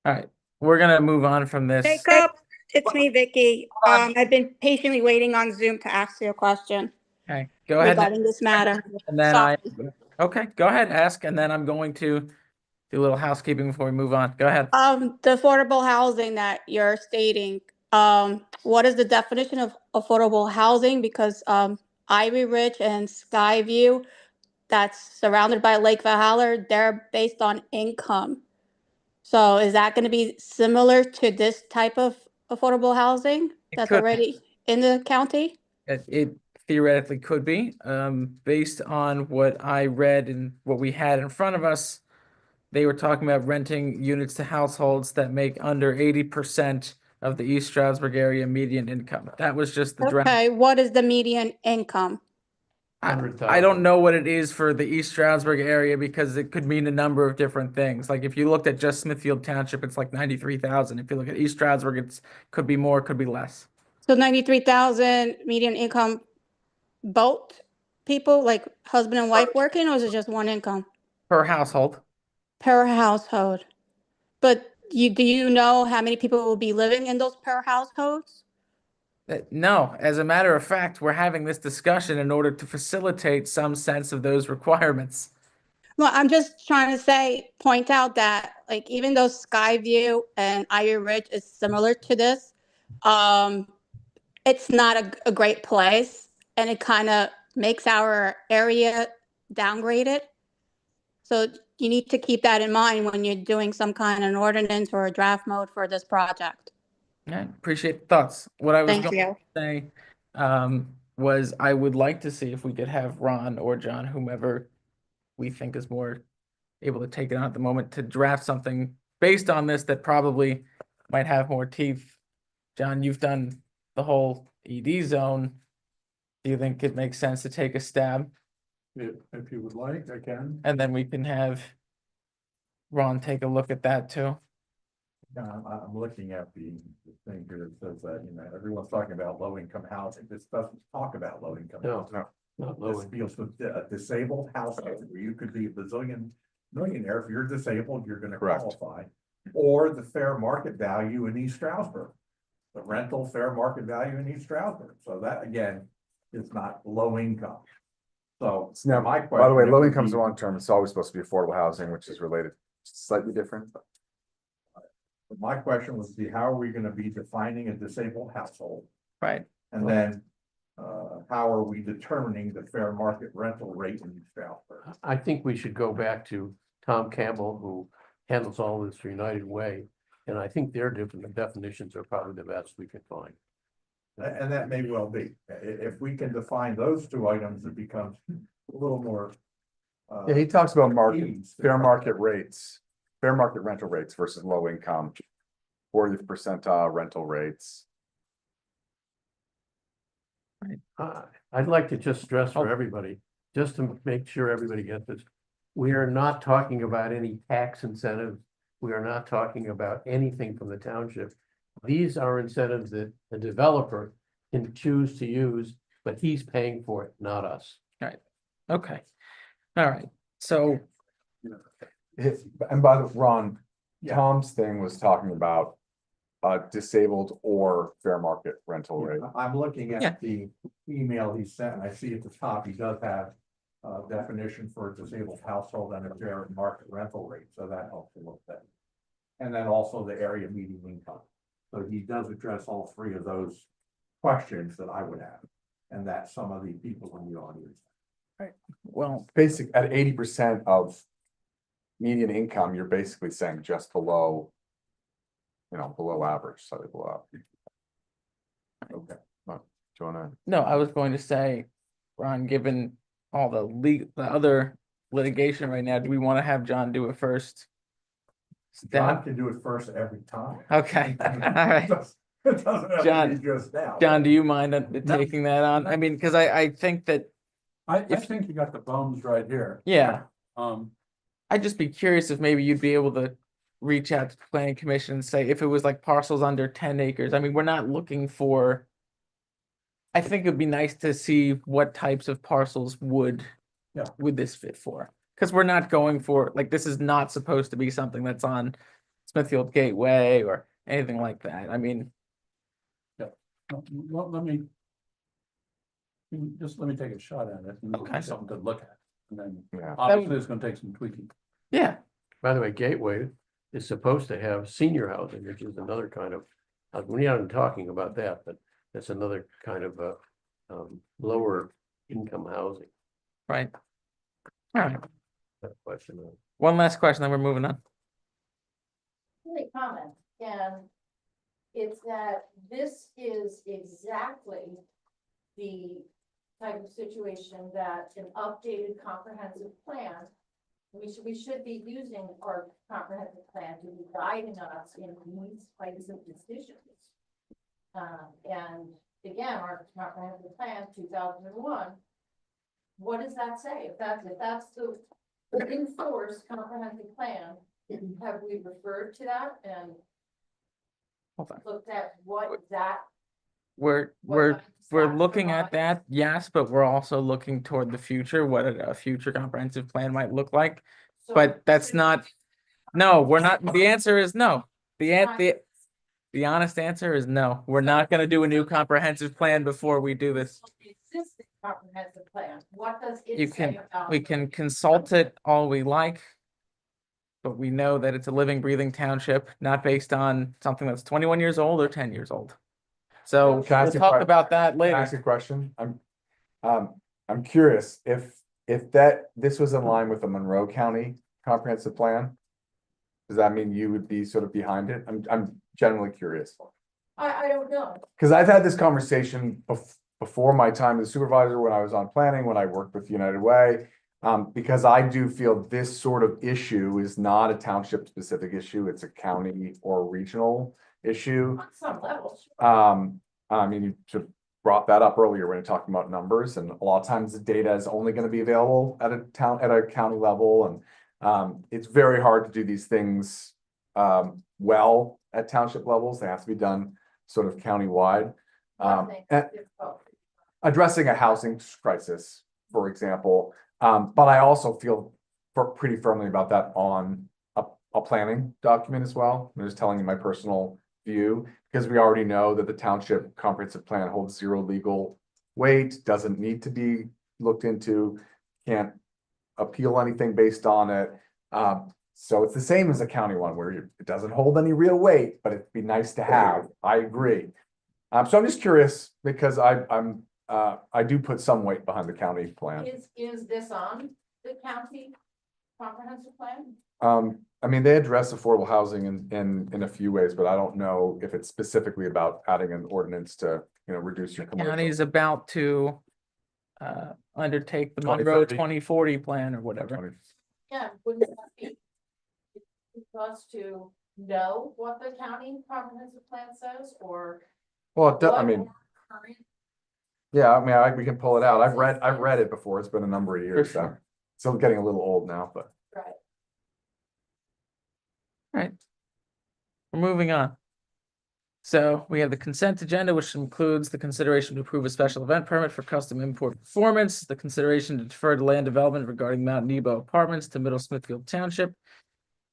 All right, we're gonna move on from this. Jacob, it's me, Vicky. I've been patiently waiting on Zoom to ask you a question Okay, go ahead. regarding this matter. And then Sorry. okay, go ahead, ask, and then I'm going to do a little housekeeping before we move on. Go ahead. The affordable housing that you're stating, what is the definition of affordable housing? Because, Ivy Ridge and Skyview, that's surrounded by Lake Valhalla, they're based on income. So is that gonna be similar to this type of affordable housing that's could. already in the county? It theoretically could be, based on what I read and what we had in front of us. They were talking about renting units to households that make under 80% of the East Stroudsburg area median income. That was just the draft. Okay, what is the median income? I don't know what it is for the East Stroudsburg area because it could mean a number of different things. Like if you looked at just Smithfield Township, it's like 93,000. If you look at East Stroudsburg, it's could be more, could be less. So 93,000 median income, both people, like husband and wife working, or is it just one income Per household. per household? But do you know how many people will be living in those per households? No, as a matter of fact, we're having this discussion in order to facilitate some sense of those requirements. Well, I'm just trying to point out that like even though Skyview and Ivy Ridge is similar to this, it's not a great place, and it kind of makes our area downgraded. So you need to keep that in mind when you're doing some kind of an ordinance or a draft mode for this project. Yeah, appreciate the thoughts. What I was Thank going you. to say was I would like to see if we could have Ron or John, whomever we think is more able to take it on at the moment, to draft something based on this that probably might have more teeth. John, you've done the whole ED zone. Do you think it makes sense to take a stab? If you would like, I can. And then we can have Ron take a look at that too. I'm looking at the thing here that says that, everyone's talking about low income housing. This doesn't talk about low income. No, housing. not low. This deals with a disabled household where you could be a bazillion millionaire. If you're disabled, you're gonna Correct. qualify. Or the fair market value in East Stroudsburg. The rental fair market value in East Stroudsburg. So that again is not low income. So Now, my by the way, question low would income is be- long term. It's always supposed to be affordable housing, which is related, slightly different. My question was, how are we gonna be defining a disabled household? Right. And then, how are we determining the fair market rental rate in East Stroudsburg? I think we should go back to Tom Campbell, who handles all this for United Way. And I think their different definitions are probably the best we can find. And that may well be. If we can define those two items, it becomes a little more. Yeah, he talks about market, ease. fair market rates, fair market rental rates versus low income. 40th percentile rental rates. I'd like to just stress for Oh. everybody, just to make sure everybody gets this. We are not talking about any tax incentives. We are not talking about anything from the township. These are incentives that the developer can choose to use, but he's paying for it, not us. Okay. All right. So And by the Ron, Yeah. Tom's thing was talking about disabled or fair market rental rate. I'm looking Yeah. at the email he sent, and I see at the top, he does have a definition for a disabled household and a fair market rental rate, so that helps a little bit. And then also the area median income. So he does address all three of those questions that I would have, and that some of the people in the audience. well, Basic, at 80% of median income, you're basically saying just below, below average, slightly below. Okay, do you wanna? no, I was going to say, Ron, given all the other litigation right now, do we want to have John do it first? John can do it first every time. Okay, all right. It doesn't have to John- be just now. John, do you mind taking that on? I mean, because I think that I if- think you got the bones right here. Yeah, I'd just be curious if maybe you'd be able to reach out to the planning commission and say if it was like parcels under 10 acres. I mean, we're not looking for. I think it'd be nice to see what types of parcels would this fit for? Because we're not going for, like, this is not supposed to be something that's on Smithfield Gateway or anything like that. I mean, Well, let me take a shot at it and Okay. something to look at. And then Yeah. obviously it's gonna take some tweaking. yeah, By the way, Gateway is supposed to have senior housing, which is another kind of, we're not even talking about that, but that's another kind of lower income housing. right. All right. That question. One last question, then we're moving on. Really comment, and it's that this is exactly the type of situation that an updated comprehensive plan, we should be using our comprehensive plan to be guiding us in these types of decisions. And again, our comprehensive plan, 2001, what does that say? If that's the enforced comprehensive plan, have we referred to that and Hold on. looked at what that? We're looking at that, yes, but we're also looking toward the future, what a future comprehensive plan might look like. But that's not, no, we're not, the answer is no. The honest answer is no. We're not gonna do a new comprehensive plan before we do this. The existing comprehensive plan, what does You it say can, about? we can consult it all we like. But we know that it's a living, breathing township, not based on something that's 21 years old or 10 years old. So Can I we'll ask a talk que- about that Can I ask later. a question? I'm curious if this was in line with the Monroe County comprehensive plan. Does that mean you would be sort of behind it? I'm generally curious. I don't know. Because I've had this conversation before my time as supervisor, when I was on planning, when I worked with United Way. Because I do feel this sort of issue is not a township specific issue, it's a county or regional issue. On some levels. I mean, you sort of brought that up earlier when you're talking about numbers, and a lot of times the data is only going to be available at a county level, and it's very hard to do these things well at township levels. They have to be done sort of countywide. And addressing a housing crisis, for example. But I also feel pretty firmly about that on a planning document as well. I'm just telling you my personal view, because we already know that the township comprehensive plan holds zero legal weight, doesn't need to be looked into, can't appeal anything based on it. So it's the same as a county one where it doesn't hold any real weight, but it'd be nice to have. I agree. So I'm just curious because I do put some weight behind the county plan. Is this on the county comprehensive plan? I mean, they address affordable housing in a few ways, but I don't know if it's specifically about adding an ordinance to, reduce your commercial. County's about to undertake the Monroe 2040 plan or whatever. Yeah, wouldn't that be? For us to know what the county comprehensive plan says, or? Well, I what mean, our current. yeah, I mean, we can pull it out. I've read it before. It's been a number of years. sure. So it's getting a little old now, but. Right. We're moving on. So we have the consent agenda, which includes the consideration to approve a special event permit for custom import performance, the consideration to defer to land development regarding Mount Nebo Apartments to Middle Smithfield Township,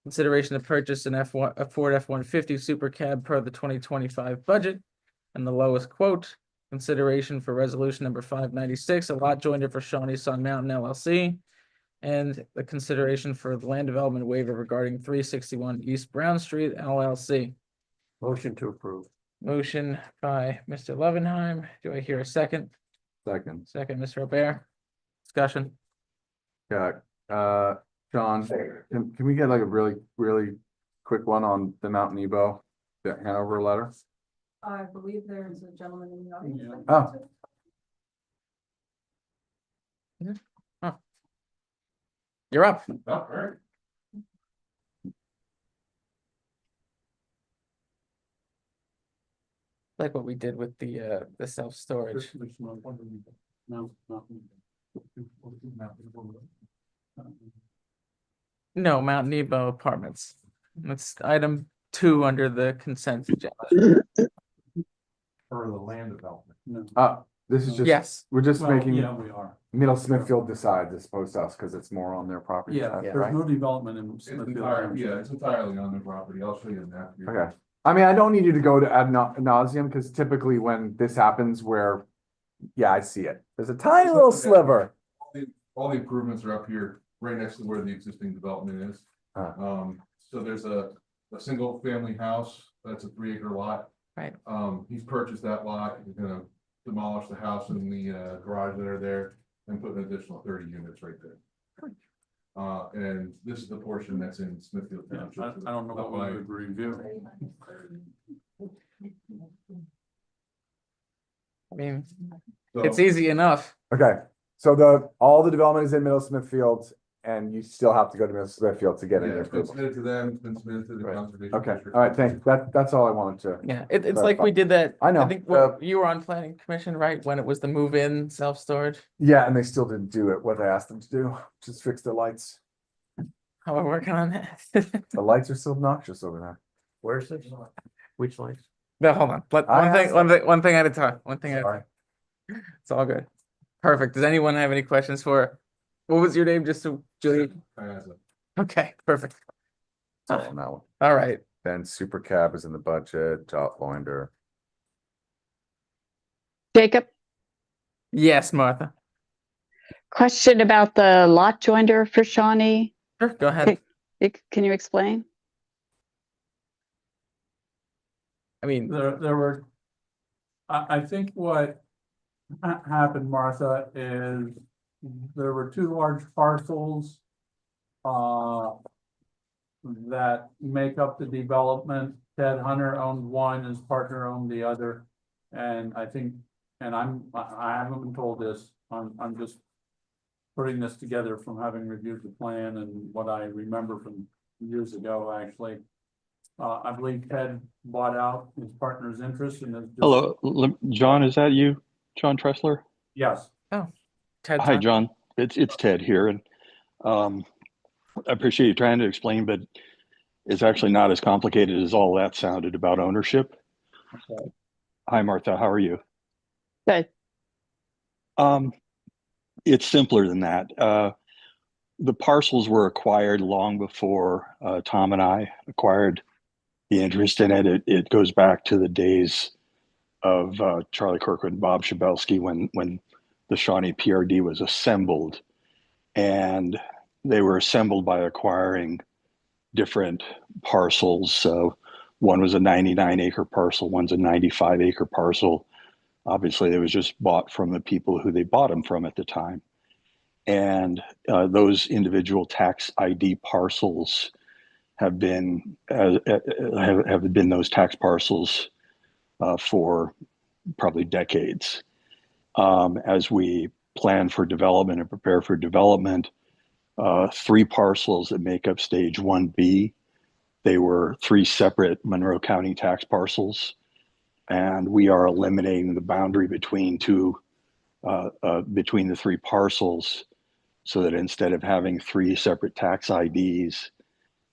consideration to purchase a Ford F-150 Super Cab per the 2025 budget, and the lowest quote, consideration for resolution number 596, a lot joiner for Shawnee Sun Mountain LLC, and the consideration for the land development waiver regarding 361 East Brown Street LLC. Motion to approve. Motion by Mr. Levenheim. Do I hear a second? Second. Second, Mr. Robert. Discussion. Yeah, John, can we get like a really, really quick one on the Mount Nebo, the Hanover letter? I believe there's a gentleman in the audience. Oh. You're up. All right. Like what we did with the self-storage. No, Mount Nebo Apartments. That's item 2 under the consent agenda. For the land development. No. This is just, Yes. we're just Well, making yeah, we are. Middle Smithfield decides as opposed to us, because it's more on their property. Yeah, side, there's right? no development in It's Smithfield. entirely, yeah, it's entirely on their property. I'll show you the map. here. Okay. I mean, I don't need you to go to ad nauseum, because typically when this happens where, yeah, I see it. There's a tiny little sliver. All the improvements are up here, right next to where the existing development is. So there's a single family house, that's a 3-acre lot. Right. He's purchased that lot, he's gonna demolish the house and the garage that are there and put an additional 30 units right there. And this is the portion that's in Smithfield Yeah, Township. I don't know what we would review. I mean, So- it's easy enough. Okay, so all the development is in Middle Smithfield, and you still have to go to Middle Smithfield to get Yeah, any it's been approval. submitted to them, it's been submitted to the Right. conservation. Okay, district. all right, thanks. That's all I wanted to. Yeah, it's like we did that. I know. I think you were on planning commission, right? When it was the move-in self-storage. Yeah, and they still didn't do it, what I asked them to do, just fix the lights. How we're working on that. The lights are still obnoxious over there. Where's this? Which lights? No, hold on. One asked thing at a time. One thing at a Sorry. time. It's all good. Perfect. Does anyone have any questions for, what was your name? Just so Julie? Okay, perfect. That's all on that one. All right. Then super cab is in the budget, Jot Loinder. Jacob, Yes, Martha. question about the lot joinder for Shawnee. Sure, go ahead. Can you explain? I mean, There were, I think what happened, Martha, is there were 2 large parcels that make up the development. Ted Hunter owned one, his partner owned the other. And I think, and I haven't been told this, I'm just putting this together from having reviewed the plan and what I remember from years ago, actually. I believe Ted bought out his partner's interest in his. Hello, John, is that you? John Tressler? Yes. Ted. Hi, John. It's Ted here, and I appreciate you trying to explain, but it's actually not as complicated as all that sounded about ownership. Okay. Hi, Martha. How are you? Good. It's simpler than that. The parcels were acquired long before Tom and I acquired the interest in it. It goes back to the days of Charlie Kirkwood and Bob Schabelsky when the Shawnee PRD was assembled, and they were assembled by acquiring different parcels. So one was a 99-acre parcel, one's a 95-acre parcel. Obviously, it was just bought from the people who they bought them from at the time. And those individual tax ID parcels have been those tax parcels for probably decades. As we plan for development and prepare for development, 3 parcels that make up stage 1B, they were 3 separate Monroe County tax parcels, and we are eliminating the boundary between the 3 parcels, so that instead of having 3 separate tax IDs,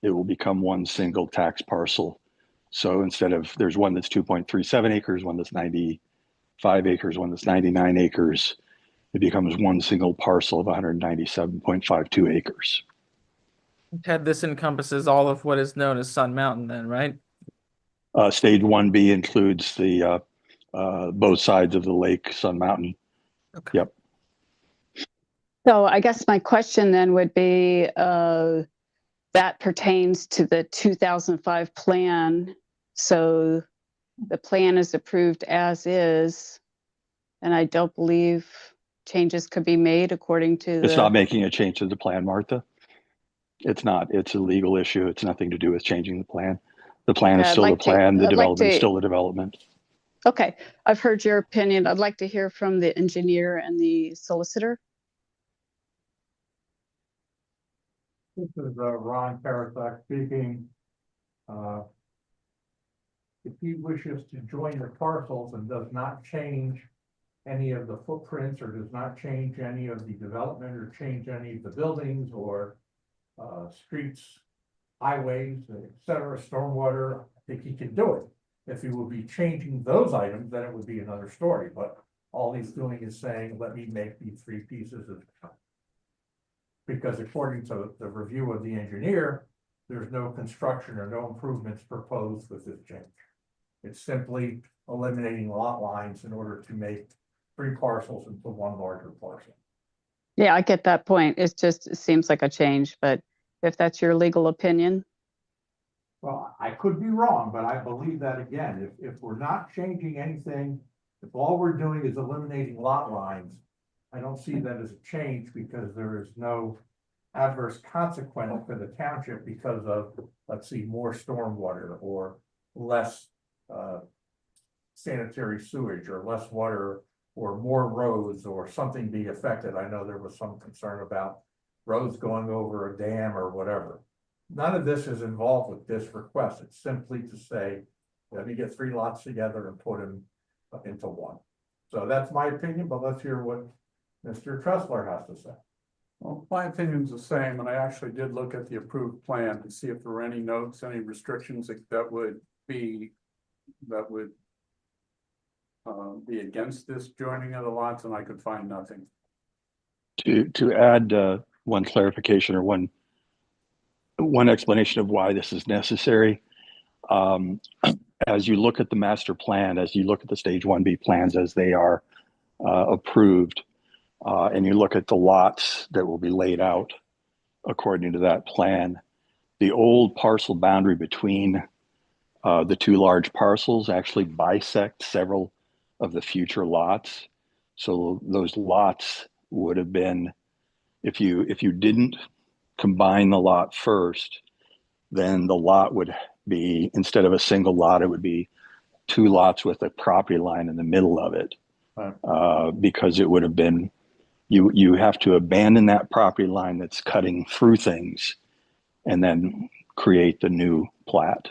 it will become one single tax parcel. So instead of, there's one that's 2.37 acres, one that's 95 acres, one that's 99 acres, it becomes one single parcel of 197.52 acres. Ted, this encompasses all of what is known as Sun Mountain then, right? Stage 1B includes the both sides of the lake, Sun Mountain. Okay. Yep. So I guess my question then would be, that pertains to the 2005 plan. So the plan is approved as is, and I don't believe changes could be made according to It's not making a change to the plan, Martha. It's not. It's a legal issue. It's nothing to do with changing the plan. The plan is I'd still like the to- plan. The I'd like development is to- still the development. Okay, I've heard your opinion. I'd like to hear from the engineer and the solicitor. This is Ron Karasak speaking. If he wishes to join the parcels and does not change any of the footprints or does not change any of the development or change any of the buildings or streets, highways, et cetera, stormwater, I think he can do it. If he would be changing those items, then it would be another story, but all he's doing is saying, let me make these 3 pieces of. Because according to the review of the engineer, there's no construction or no improvements proposed with this change. It's simply eliminating lot lines in order to make 3 parcels into 1 larger parcel. Yeah, I get that point. It seems like a change, but if that's your legal opinion, Well, I could be wrong, but I believe that again, if we're not changing anything, if all we're doing is eliminating lot lines, I don't see that as a change because there is no adverse consequence for the township because of, let's see, more stormwater or less sanitary sewage or less water or more roads or something be affected. I know there was some concern about roads going over a dam or whatever. None of this is involved with this request. It's simply to say, let me get 3 lots together and put them into 1. So that's my opinion, but let's hear what Mr. Tressler has to say. Well, my opinion's the same, and I actually did look at the approved plan to see if there were any notes, any restrictions that would be against this joining of the lots, and I could find nothing. To add one clarification or one explanation of why this is necessary. As you look at the master plan, as you look at the stage 1B plans as they are approved, and you look at the lots that will be laid out according to that plan, the old parcel boundary between the 2 large parcels actually bisect several of the future lots. So those lots would have been, if you didn't combine the lot first, then the lot would be, instead of a single lot, it would be 2 lots with a property line in the middle of it. Because it would have been, you have to abandon that property line that's cutting through things and then create the new plat.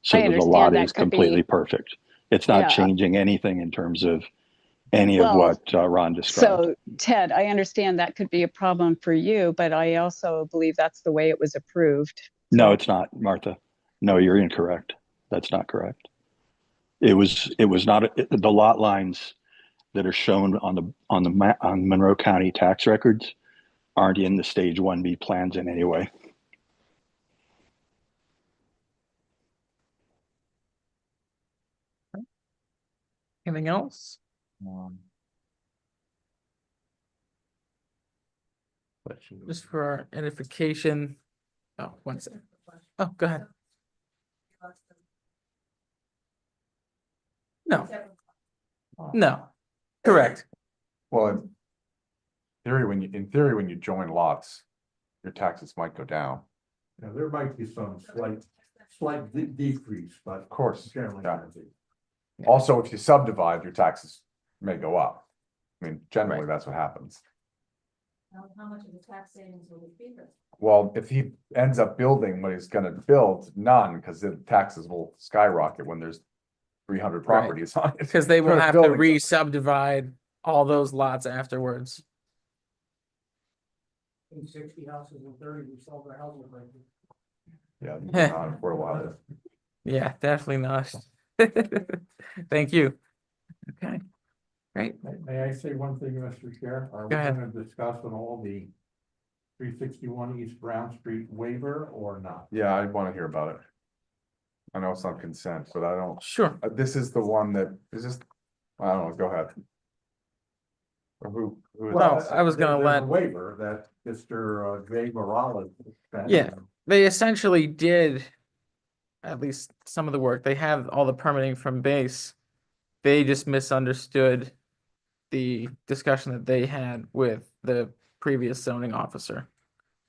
So that the lot is completely perfect. It's not changing anything in terms of any of what Ron described. so Ted, I understand that could be a problem for you, but I also believe that's the way it was approved. No, it's not, Martha. No, you're incorrect. That's not correct. It was not the lot lines that are shown on Monroe County tax records aren't in the stage 1B plans in any way. Anything else? Just for our edification. Oh, 1 second. Oh, go ahead. No. No, correct. Well, in theory, when you join lots, your taxes might go down. Now, there might be some slight decrease, but Of course. generally. Yeah. Also, if you subdivide, your taxes may go up. I mean, generally, that's what happens. How much of the tax savings will it be? Well, if he ends up building what he's gonna build, none, because the taxes will skyrocket when there's 300 properties on it. Because they will Trying to have to build it. re-subdivide all those lots afterwards. In 60 houses and 30, we sold our houses right Yeah, not affordable houses. Yeah, definitely not. Thank you. Okay, great. May I say one thing, Mr. Chair? Are we Go ahead. going to discuss at all the 361 East Brown Street waiver or not? Yeah, I want to hear about it. I know it's on consent, but I don't, Sure. this is the one that, is this, I don't know, go ahead. Or who is Well, this? I was gonna There's a let, waiver that Mr. Jay Morales. sent. Yeah. they essentially did at least some of the work. They have all the permitting from base. They just misunderstood the discussion that they had with the previous zoning officer.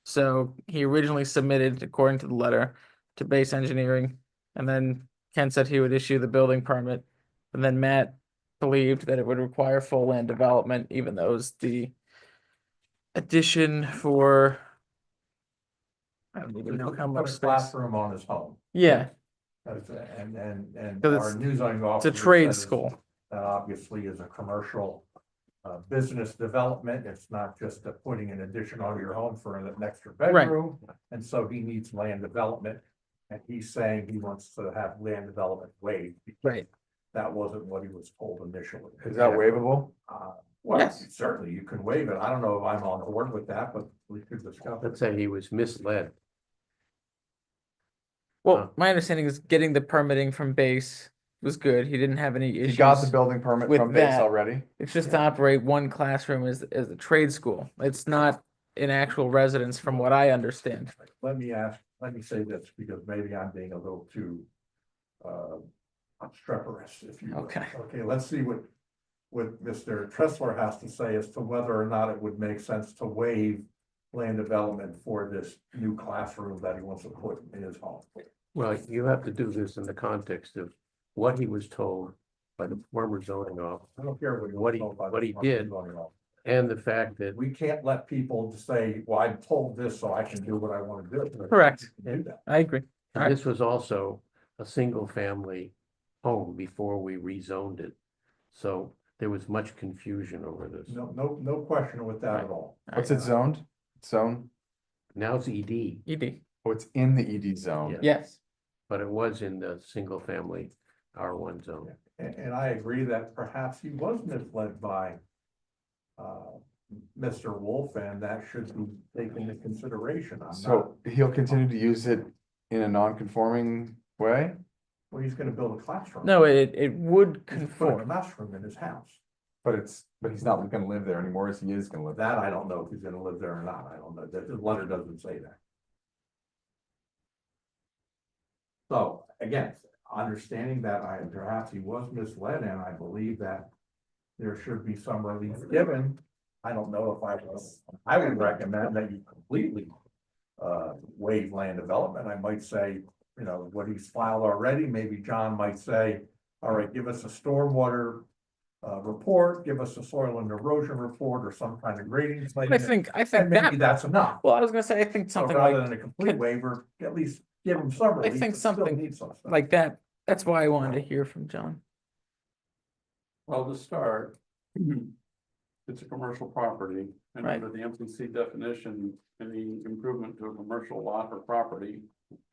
So he originally submitted, according to the letter, to base engineering, and then Ken said he would issue the building permit. And then Matt believed that it would require full land development, even though it was the addition for, I don't even know how Put much a space. classroom on his home. Yeah, And 'Cause our new zoning it's officer. a trade says school. That obviously is a commercial business development, it's not just putting an addition on your home for an extra bedroom. And so he needs land development, and he's saying he wants to have land development waived. Right. That wasn't what he was told initially. Is that waivable? Well, Yes. certainly you can waive it. I don't know if I'm on board with that, but we could discuss it. Let's say he was misled. Well, my understanding is getting the permitting from base was good. He didn't have any issues. He got the building permit with from base that. already. It's just to operate one classroom as a trade school. It's not an actual residence from what I understand. Let me say this, because maybe I'm being a little too obstreperous, if you will. Okay. Okay, let's see what Mr. Tressler has to say as to whether or not it would make sense to waive land development for this new classroom that he wants to put in his home. Well, you have to do this in the context of what he was told by the former zoning officer. I don't care What he- what he did. And the fact that, We can't let people say, well, I'm told this, so I can do what I want to do. Correct. Do that. I agree. and this was also a single family home before we rezoned it. So there was much confusion over this. No question with that at all. What's it zoned? Zone? Now it's ED, ED. Oh, it's in the ED zone. Yeah. Yes. but it was in the single family R1 zone. And I agree that perhaps he was misled by Mr. Wolf, and that should be taken into consideration. So he'll continue to use it in a non-conforming way? Well, he's gonna build a classroom. No, it would He's put a conform. classroom in his house. But he's not gonna live there anymore, as he is gonna live there. That I don't know if he's gonna live there or not. I don't know. The letter doesn't say that. So again, understanding that perhaps he was misled, and I believe that there should be some relief given. I don't know if I would recommend that you completely waive land development. I might say, you know, what he's filed already, maybe John might say, all right, give us a stormwater report, give us a soil and erosion report, or some kind of grading plan. I think And maybe that, that's enough. well, I was gonna say, I think So something rather like, than a complete waiver, at least give them some relief. think but still something need some stuff. like that. That's why I wanted to hear from John. Well, to start, it's a commercial property, and Right. under the MPC definition, any improvement to a commercial lot or property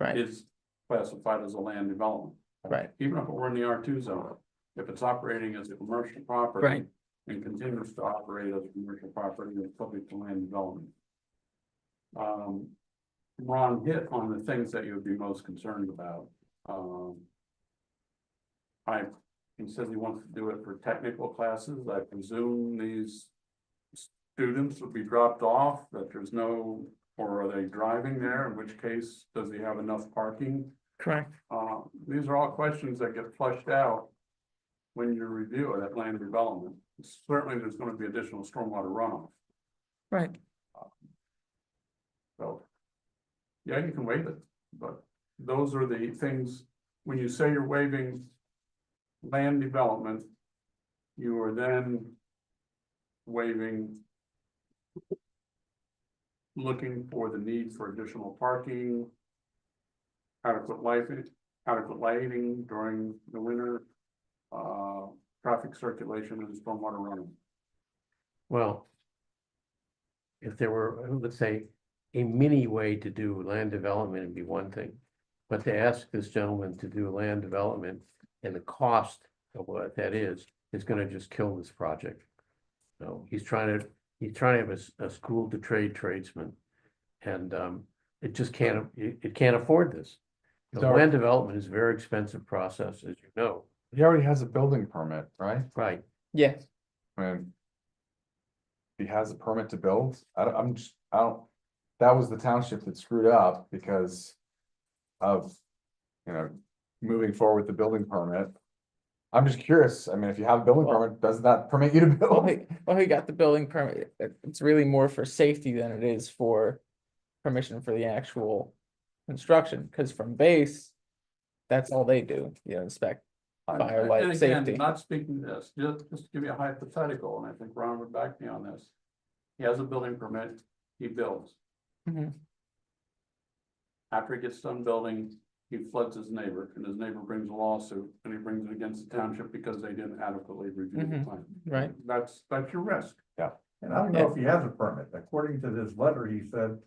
Right, is classified as a land development. right, Even if it were in the R2 zone, if it's operating as a commercial property. Right. And continues to operate as a commercial property, it's subject to land development. Ron hit on the things that you would be most concerned about. He says he wants to do it for technical classes. I presume these students would be dropped off, that there's no, or are they driving there? In which case, does he have enough parking? correct. These are all questions that get flushed out when you review it at land development. Certainly, there's going to be additional stormwater runoff. Right. So, yeah, you can waive it, but those are the things, when you say you're waiving land development, you are then waiving looking for the need for additional parking, adequate lighting during the winter, traffic circulation and stormwater runoff. Well, if there were, let's say, a mini way to do land development would be one thing. But to ask this gentleman to do land development and the cost of what that is gonna just kill this project. So he's trying to have a school to trade tradesman. And it just can't, it can't afford this. You know, So- land development is a very expensive process, as you know. He already has a building permit, right? Right. Yes. I mean, he has a permit to build. That was the township that screwed up because of, moving forward with the building permit. I'm just curious. I mean, if you have a building permit, doesn't that permit you to Well, build? he got the building permit. It's really more for safety than it is for permission for the actual construction, because from base, that's all they do, inspect fire, light, And again, safety. not speaking this, just to give you a hypothetical, and I think Ron would back me on this. He has a building permit, he builds. Mhm. After he gets done building, he floods his neighbor, and his neighbor brings a lawsuit, and he brings it against the township because they didn't adequately review the Mhm. plan. Right. That's your risk. And I don't know if he has a permit. According to this letter, he said,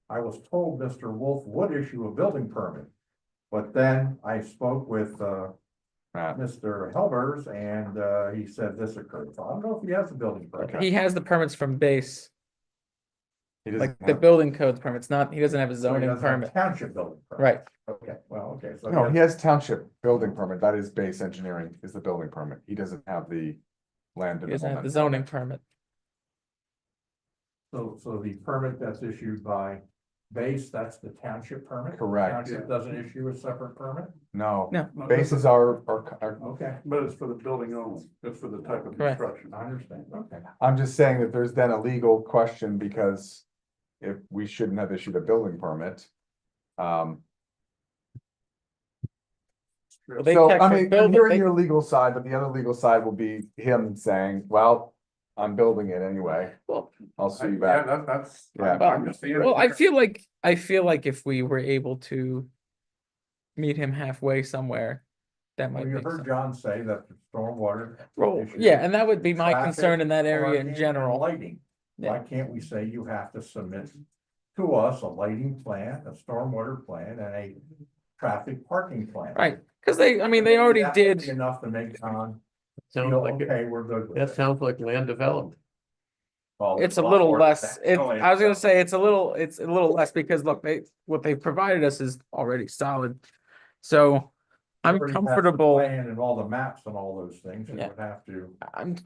I was told Mr. Wolf would issue a building permit. But then I spoke with, Mr. Helbers and, he said this occurred. So I don't know if he has a building permit. He has the permits from base, He doesn't like the have- building codes permits, not, he doesn't have a So he zoning doesn't have a permit. Township building permit. Right. Okay, well, okay, so. No, he has township building permit. That is base engineering is the building permit. He doesn't have the land He doesn't have the development. zoning permit. So the permit that's issued by base, that's the township permit? Correct. Township doesn't issue a separate permit? No, No. base is our, Okay, But it's for the building only, it's for the type of Correct. construction. I understand, okay. I'm just saying that there's then a legal question because if we shouldn't have issued a building permit. Well, they So, check I for mean, building- you're in they- your legal side, but the other legal side will be him saying, well, I'm building it anyway. Well, I'll sue you Yeah, back. that's. Yeah. I'm just saying. Well, I feel like if we were able to meet him halfway somewhere, that Well, might you make heard sense. John say that the stormwater. Well, issue, yeah, and that would be my traffic, concern in that area parking, in and general. Lighting. Why Yeah. can't we say you have to submit to us a lighting plan, a stormwater plan, and a traffic parking plan? Right, because they already That would be did, enough to make John Sounds feel, like, okay, we're good with that it. sounds like land development. Well, it's a lot little more than less, that. it, No, I was gonna say, it's a little less because look, what they provided us is already solid. So I'm already has the comfortable, plan and all the maps and all those things, you Yeah. would have to.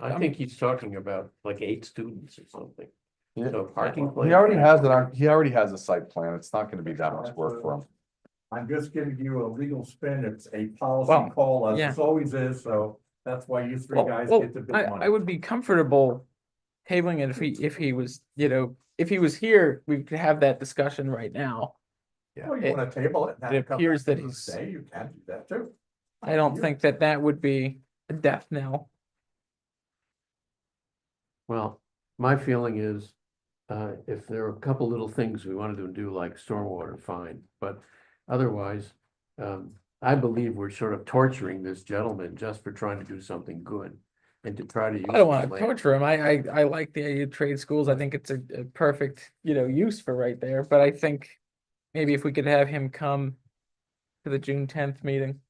I think he's talking about like 8 students or something. Yeah. So parking. He plan- already has it, he already has a site plan. It's not gonna be that much work for him. I'm just giving you a legal spin. It's a policy Well, call, as yeah. it always is, so that's why you three guys well, get the big I money. would be comfortable tabling it if he was, if he was here, we could have that discussion right now. Well, you wanna table it? and have it it come appears back that another he's- day, you can do that too. I don't think that would be a death knell. Well, my feeling is, if there are a couple little things we wanted to do, like stormwater, fine, but otherwise, I believe we're sort of torturing this gentleman just for trying to do something good and to try to use. I don't want his to land. torture him. I like the idea of trade schools. I think it's a perfect, use for right there. But I think maybe if we could have him come to the June 10th meeting.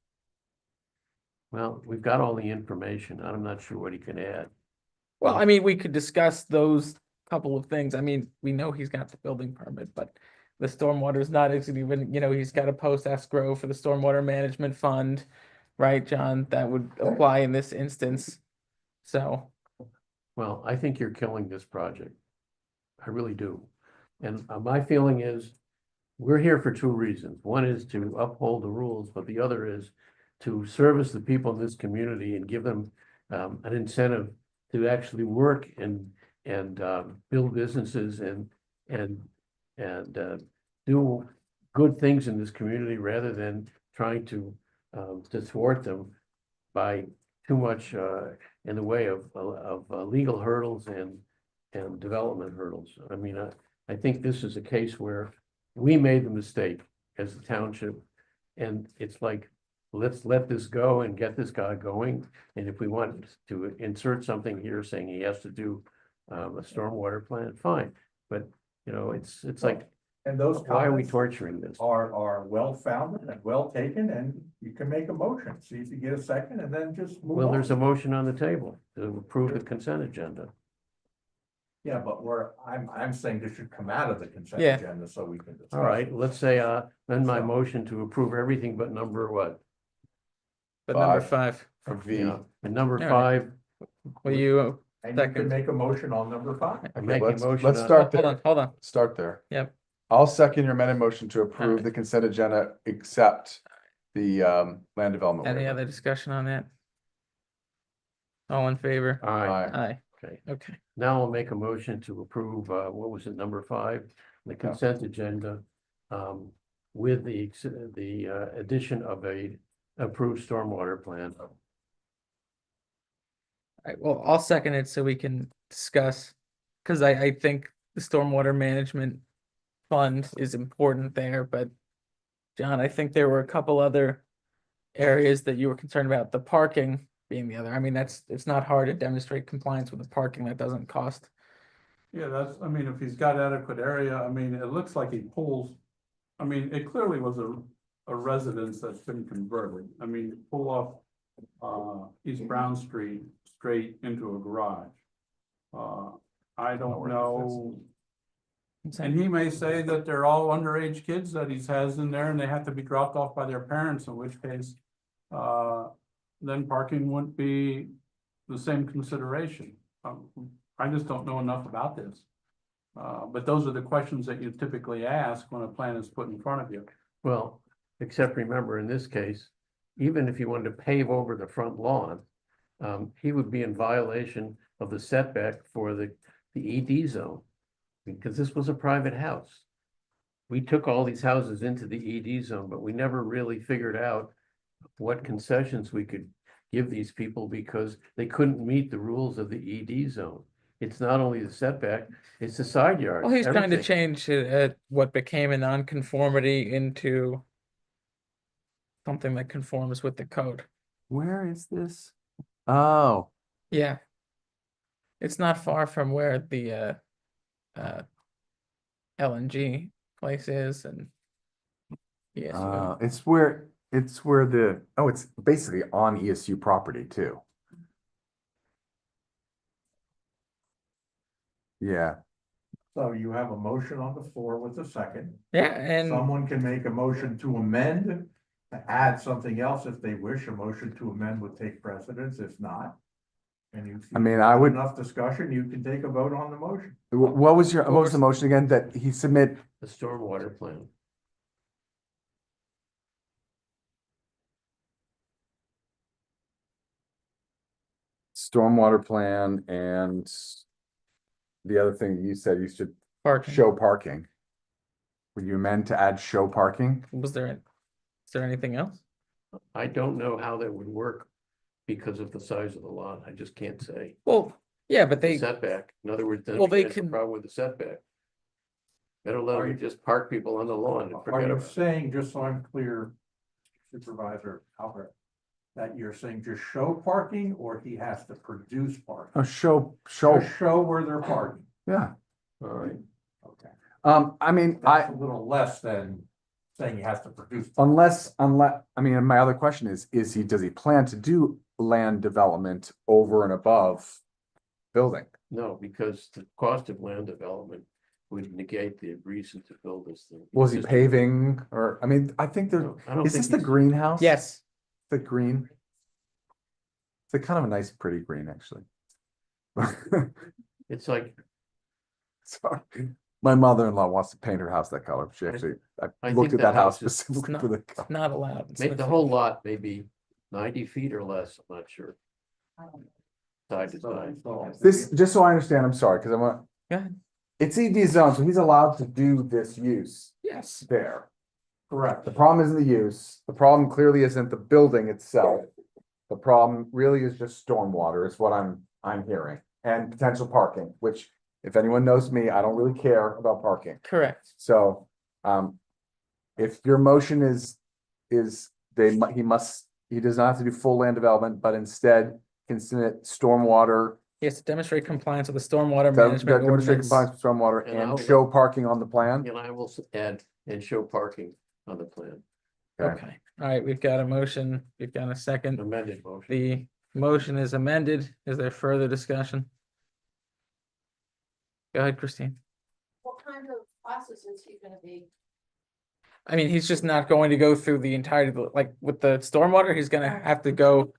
Well, we've got all the information. I'm not sure what he can add. Well, I mean, we could discuss those couple of things. I mean, we know he's got the building permit, but the stormwater is not even, he's got a post escrow for the stormwater management fund, right, John? That would apply in this instance. So, Well, I think you're killing this project. I really do. And my feeling is, we're here for 2 reasons. One is to uphold the rules, but the other is to service the people in this community and give them an incentive to actually work and build businesses and do good things in this community rather than trying to thwart them by too much in the way of legal hurdles and development hurdles. I mean, I think this is a case where we made the mistake as a township, and it's like, let's let this go and get this guy going. And if we want to insert something here saying he has to do a stormwater plan, fine. But, it's like, And those why are we comments torturing this? are well founded and well taken, and you can make a motion, see if you get a second, and then just move on. Well, there's a motion on the table to approve the consent agenda. Yeah, but I'm saying this should come out of the consent Yeah. agenda so we can discuss. All right, let's say, then my motion to approve everything but number what? but number 5. 5, For V. Yeah, and number All right. 5, will you, And you can Second. make a motion on number 5. I'm Okay, making a motion. let's on- start hold there. on, hold on. Start there. Yep. I'll second your amended motion to approve Alright. the consent agenda, except the land development. Any waiver. other discussion on that? All in favor? All right, Aye. Aye. okay. Okay. Now I'll make a motion to approve, what was it, number 5, the consent agenda, with the addition of a approved stormwater plan. All right, well, I'll second it so we can discuss, because I think the stormwater management fund is important there, but John, I think there were a couple other areas that you were concerned about, the parking being the other. I mean, it's not hard to demonstrate compliance with the parking that doesn't cost. Yeah, that's, I mean, if he's got adequate area, I mean, it looks like he pulls. I mean, it clearly was a residence that's been converted. I mean, you pull off East Brown Street straight into a garage. I don't know. And he may say that they're all underage kids that he has in there and they have to be dropped off by their parents, in which case, then parking wouldn't be the same consideration. I just don't know enough about this. But those are the questions that you typically ask when a plan is put in front of you. Well, except remember, in this case, even if you wanted to pave over the front lawn, he would be in violation of the setback for the ED zone. Because this was a private house. We took all these houses into the ED zone, but we never really figured out what concessions we could give these people because they couldn't meet the rules of the ED zone. It's not only the setback, it's the side yard. Well, he's trying to everything. change what became a nonconformity into something that conforms with the code. Where is this? Oh, Yeah. It's not far from where the LNG place is and ESU. it's where the, oh, it's basically on ESU property too. Yeah, So you have a motion on the floor with a second. Yeah, and Someone can make a motion to amend, to add something else if they wish. A motion to amend would take precedence, if not. And you. I mean, I would- Enough discussion, you can take a vote on the motion. what was the motion again, that he submit? The stormwater plan. Stormwater plan and the other thing you said you should parking. show parking. Would you amend to add show parking? Is there anything else? I don't know how that would work because of the size of the lot. I just can't say. Well, yeah, but The they, setback, in other words, then Well, they there's a can- problem with the setback. Better let Are them you- just park people on the lawn and Are forget you about it. saying, just so I'm clear, Supervisor Albert, that you're saying just show parking, or he has to produce parking? Oh, show, Just show where they're parking. yeah. All right. Okay. I mean, That's a little less than saying he has to produce. unless, I mean, my other question is does he plan to do land development over and above building? No, because the cost of land development would negate the reason to build this thing. Was he It's just- paving or, I mean, I think there, No, I don't is think this the he's- greenhouse? yes, The green? It's a kind of a nice, pretty green, actually. It's like, Sorry. My mother-in-law wants to paint her house that color. She actually, I I looked think at that that house house is- specifically it's for not, the it's color. not allowed. in the Smithfield. whole lot may be 90 feet or less, I'm not sure. Side to side. This, just so I understand, I'm sorry, because I want. Go ahead. It's ED zone, so he's allowed to do this use Yes, there. Correct. The problem isn't the use. The problem clearly isn't the building itself. The problem really is just stormwater is what I'm hearing, and potential parking, which if anyone knows me, I don't really care about parking. correct. So, if your motion is he does not have to do full land development, but instead can submit stormwater. He has to demonstrate compliance with the stormwater Demonstrate management ordinance. compliance with stormwater And and I'll- show parking on the plan. And I will add and show parking on the plan, Okay, all right, we've got a motion, we've got a second. amended motion. The motion is amended. Is there further discussion? Go ahead, Christine. What kind of process is he gonna be? I mean, he's just not going to go through the entirety, like with the stormwater, he's gonna have to go.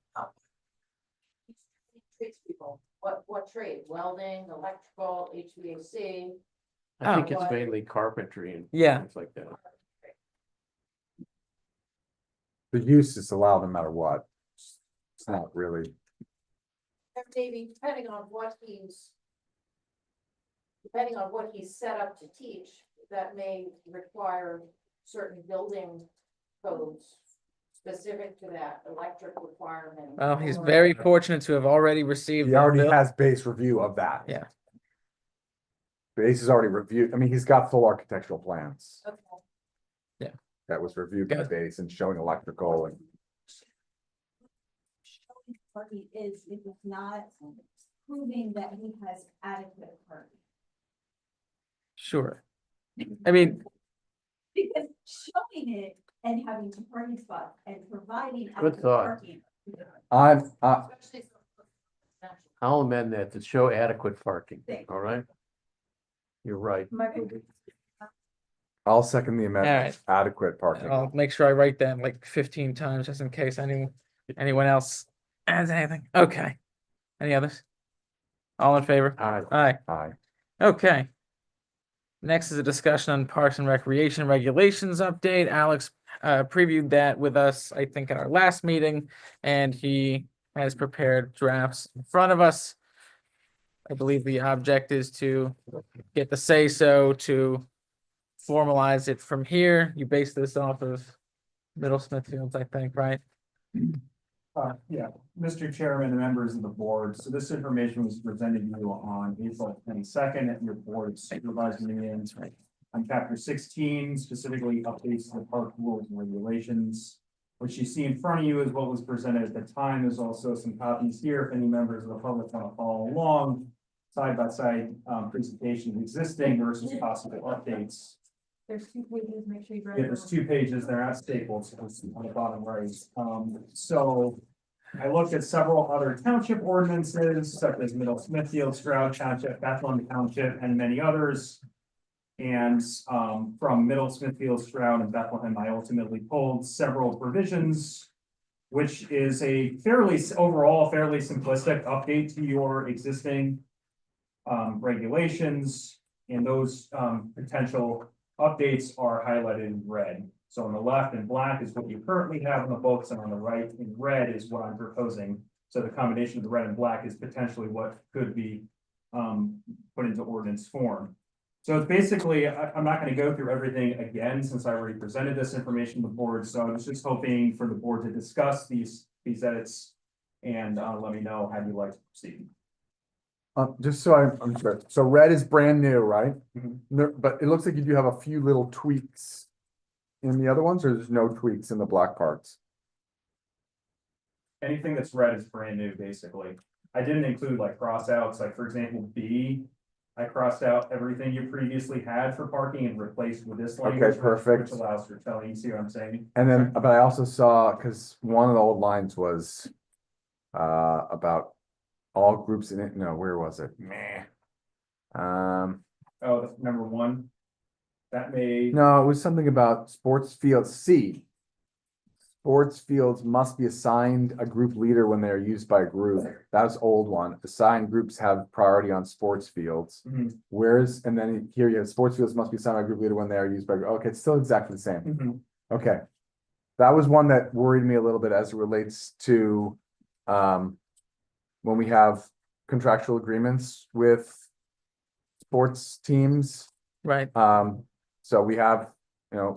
He treats people, what trade, welding, electrical, HVAC? I think Oh. it's mainly carpentry and Yeah. things like that. The use is allowed no matter what. It's not really. Maybe depending on what he's set up to teach, that may require certain building codes specific to that electric requirement. Well, he's very fortunate to have already received. He the already bill. has base review of that. Yeah. Base is already reviewed. I mean, he's got full architectural plans. Okay. Yeah. that was reviewed by Good. base and showing electrical and. Showing parking is if it's not proving that he has adequate parking. Sure. I mean, Because showing it and having two parking spots and providing Good adequate thought. parking. I'll amend that to show adequate parking, Thank all right? You're right. Michael, I'll second the amendment, Alright. adequate parking. I'll make sure I write that like 15 times just in case anyone else adds anything. Okay. Any others? All in favor? Aye. Aye. Aye. Okay. Next is a discussion on Parks and Recreation regulations update. Alex previewed that with us, I think, at our last meeting, and he has prepared drafts in front of us. I believe the object is to get the say-so to formalize it from here. You base this off of Middle Smithfields, I think, right? Yeah, Mr. Chairman and members of the board, so this information was presented to you on April 22nd at your board supervisor meeting. Right. On chapter 16, specifically updates to the park rules and regulations. What you see in front of you is what was presented at the time. There's also some copies here if any members of the public want to follow along. Side by side presentation of existing versus possible updates. there's 2 pages, make sure you grab. Yeah, there's 2 pages, they're not stapled, so it's on the bottom right. So I looked at several other township ordinances, such as Middle Smithfield, Stroud Township, Bethlehem Township, and many others. And from Middle Smithfield, Stroud, and Bethlehem, I ultimately pulled several provisions, which is a overall fairly simplistic update to your existing regulations, and those potential updates are highlighted in red. So on the left in black is what you currently have in the books, and on the right in red is what I'm proposing. So the combination of the red and black is potentially what could be put into ordinance form. So it's basically, I'm not going to go through everything again since I already presented this information to the board. So I was just hoping for the board to discuss these edits and let me know how you'd like to proceed. Just so I'm sure, so red is brand new, right? Mhm. But it looks like you do have a few little tweaks in the other ones, or there's no tweaks in the black parts? Anything that's red is brand new, basically. I didn't include like crossouts, like for example, B. I crossed out everything you previously had for parking and replaced with this language. Perfect. Which allows for telling, you see what I'm saying? And then, but I also saw, because one of the old lines was about all groups in it, no, where was it? Meh. Oh, that's number 1. That may. No, it was something about sports fields, C. Sports fields must be assigned a group leader when they are used by a group. That's old one. Assigned groups have priority on sports fields. Mhm. Whereas, and then here you have sports fields must be assigned by a group leader when they are used by, okay, it's still exactly the same. Mhm. Okay. That was one that worried me a little bit as it relates to, when we have contractual agreements with sports teams. Right. So we have,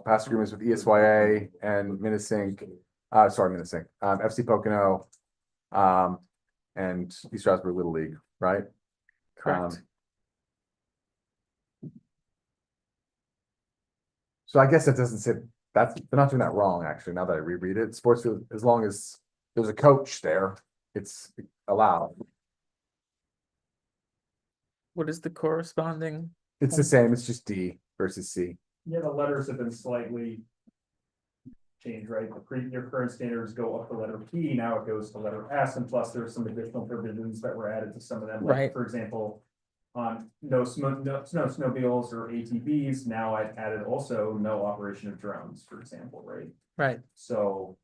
past agreements with ESYA and Minnesink, FC Pocono, and East Stroudsburg Little League, right? Correct. So I guess it doesn't say, they're not doing that wrong, actually, now that I reread it. Sports field, as long as there's a coach there, it's allowed. What is the corresponding? It's the same, it's just D versus C. Yeah, the letters have been slightly changed, right? Your current standards go up to letter P, now it goes to letter S, and plus there's some additional provisions that were added to some of them. Like, Right. for example, on no snowmobiles or ATVs, now I've added also no operation of drones, for example, right? Right. So,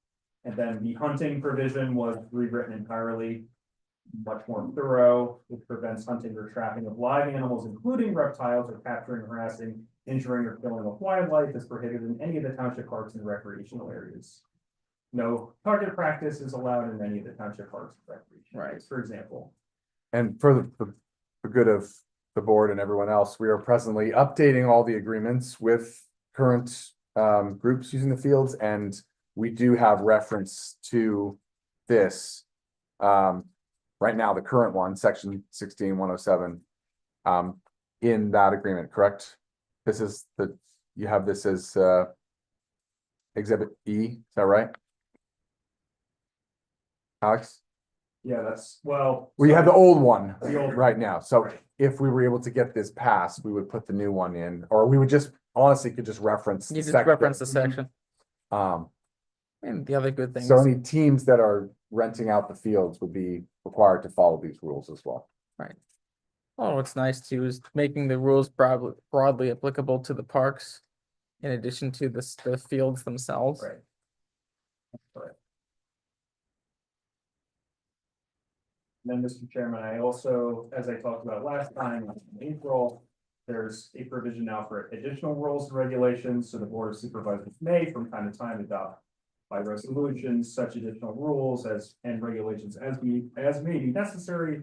and then the hunting provision was rewritten entirely, much more thorough. It prevents hunting or trapping of live animals, including reptiles, or capturing, harassing, injuring, or killing of wildlife is prohibited in any of the township parks and recreational areas. No target practice is allowed in any of the township parks and recreation areas, for example. And for the good of the board and everyone else, we are presently updating all the agreements with current groups using the fields, and we do have reference to this. Right now, the current one, section 16-107, in that agreement, correct? This is you have this as Exhibit E, is that right? Alex? Yeah, that's, well. We have the old one The old right now, so Right. if we were able to get this passed, we would put the new one in, or we would just, honestly, could just reference. You the just section. reference the section. Um, And the other good thing so is, any teams that are renting out the fields would be required to follow these rules as well. well, what's nice too is making the rules broadly applicable to the parks. In addition to the fields themselves. Right. Right. Then, Mr. Chairman, I also, as I talked about last time, in April, there's a provision now for additional rules and regulations, so the Board of Supervisors may from time to time adopt by resolutions such additional rules and regulations as may be necessary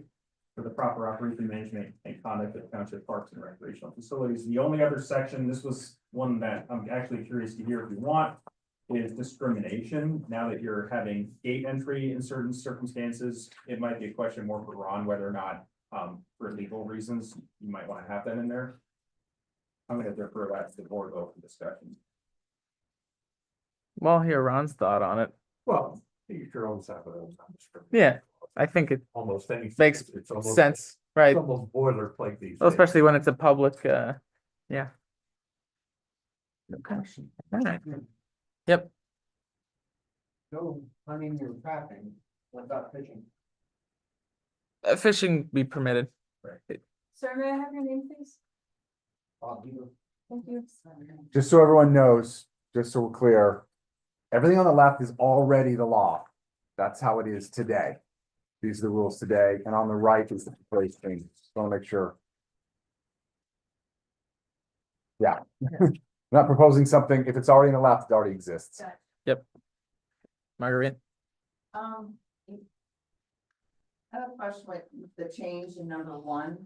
for the proper operation, management, and conduct of township parks and recreational facilities. The only other section, this was one that I'm actually curious to hear if you want, is discrimination. Now that you're having gate entry in certain circumstances, it might be a question more for Ron, whether or not, for legal reasons, you might want to have that in there. I'm gonna defer that to the board though for discussion. Well, hear Ron's thought on it. Well, you sure always have those. Yeah, I think it Almost anything. makes It's almost- sense, right? It's almost boilerplate these Well, days. especially when it's a public, yeah. Okay. All right. Yep. No hunting or trapping, what about fishing? Fishing be permitted. Sir, may I have your name, please? You Thank you. Just so everyone knows, just so we're clear, everything on the left is already the law. That's how it is today. These are the rules today, and on the right is the proposed change. Just want to make sure. Yeah. Not proposing something, if it's already in the left, it already exists. Marguerite? I have a question with the change in number 1.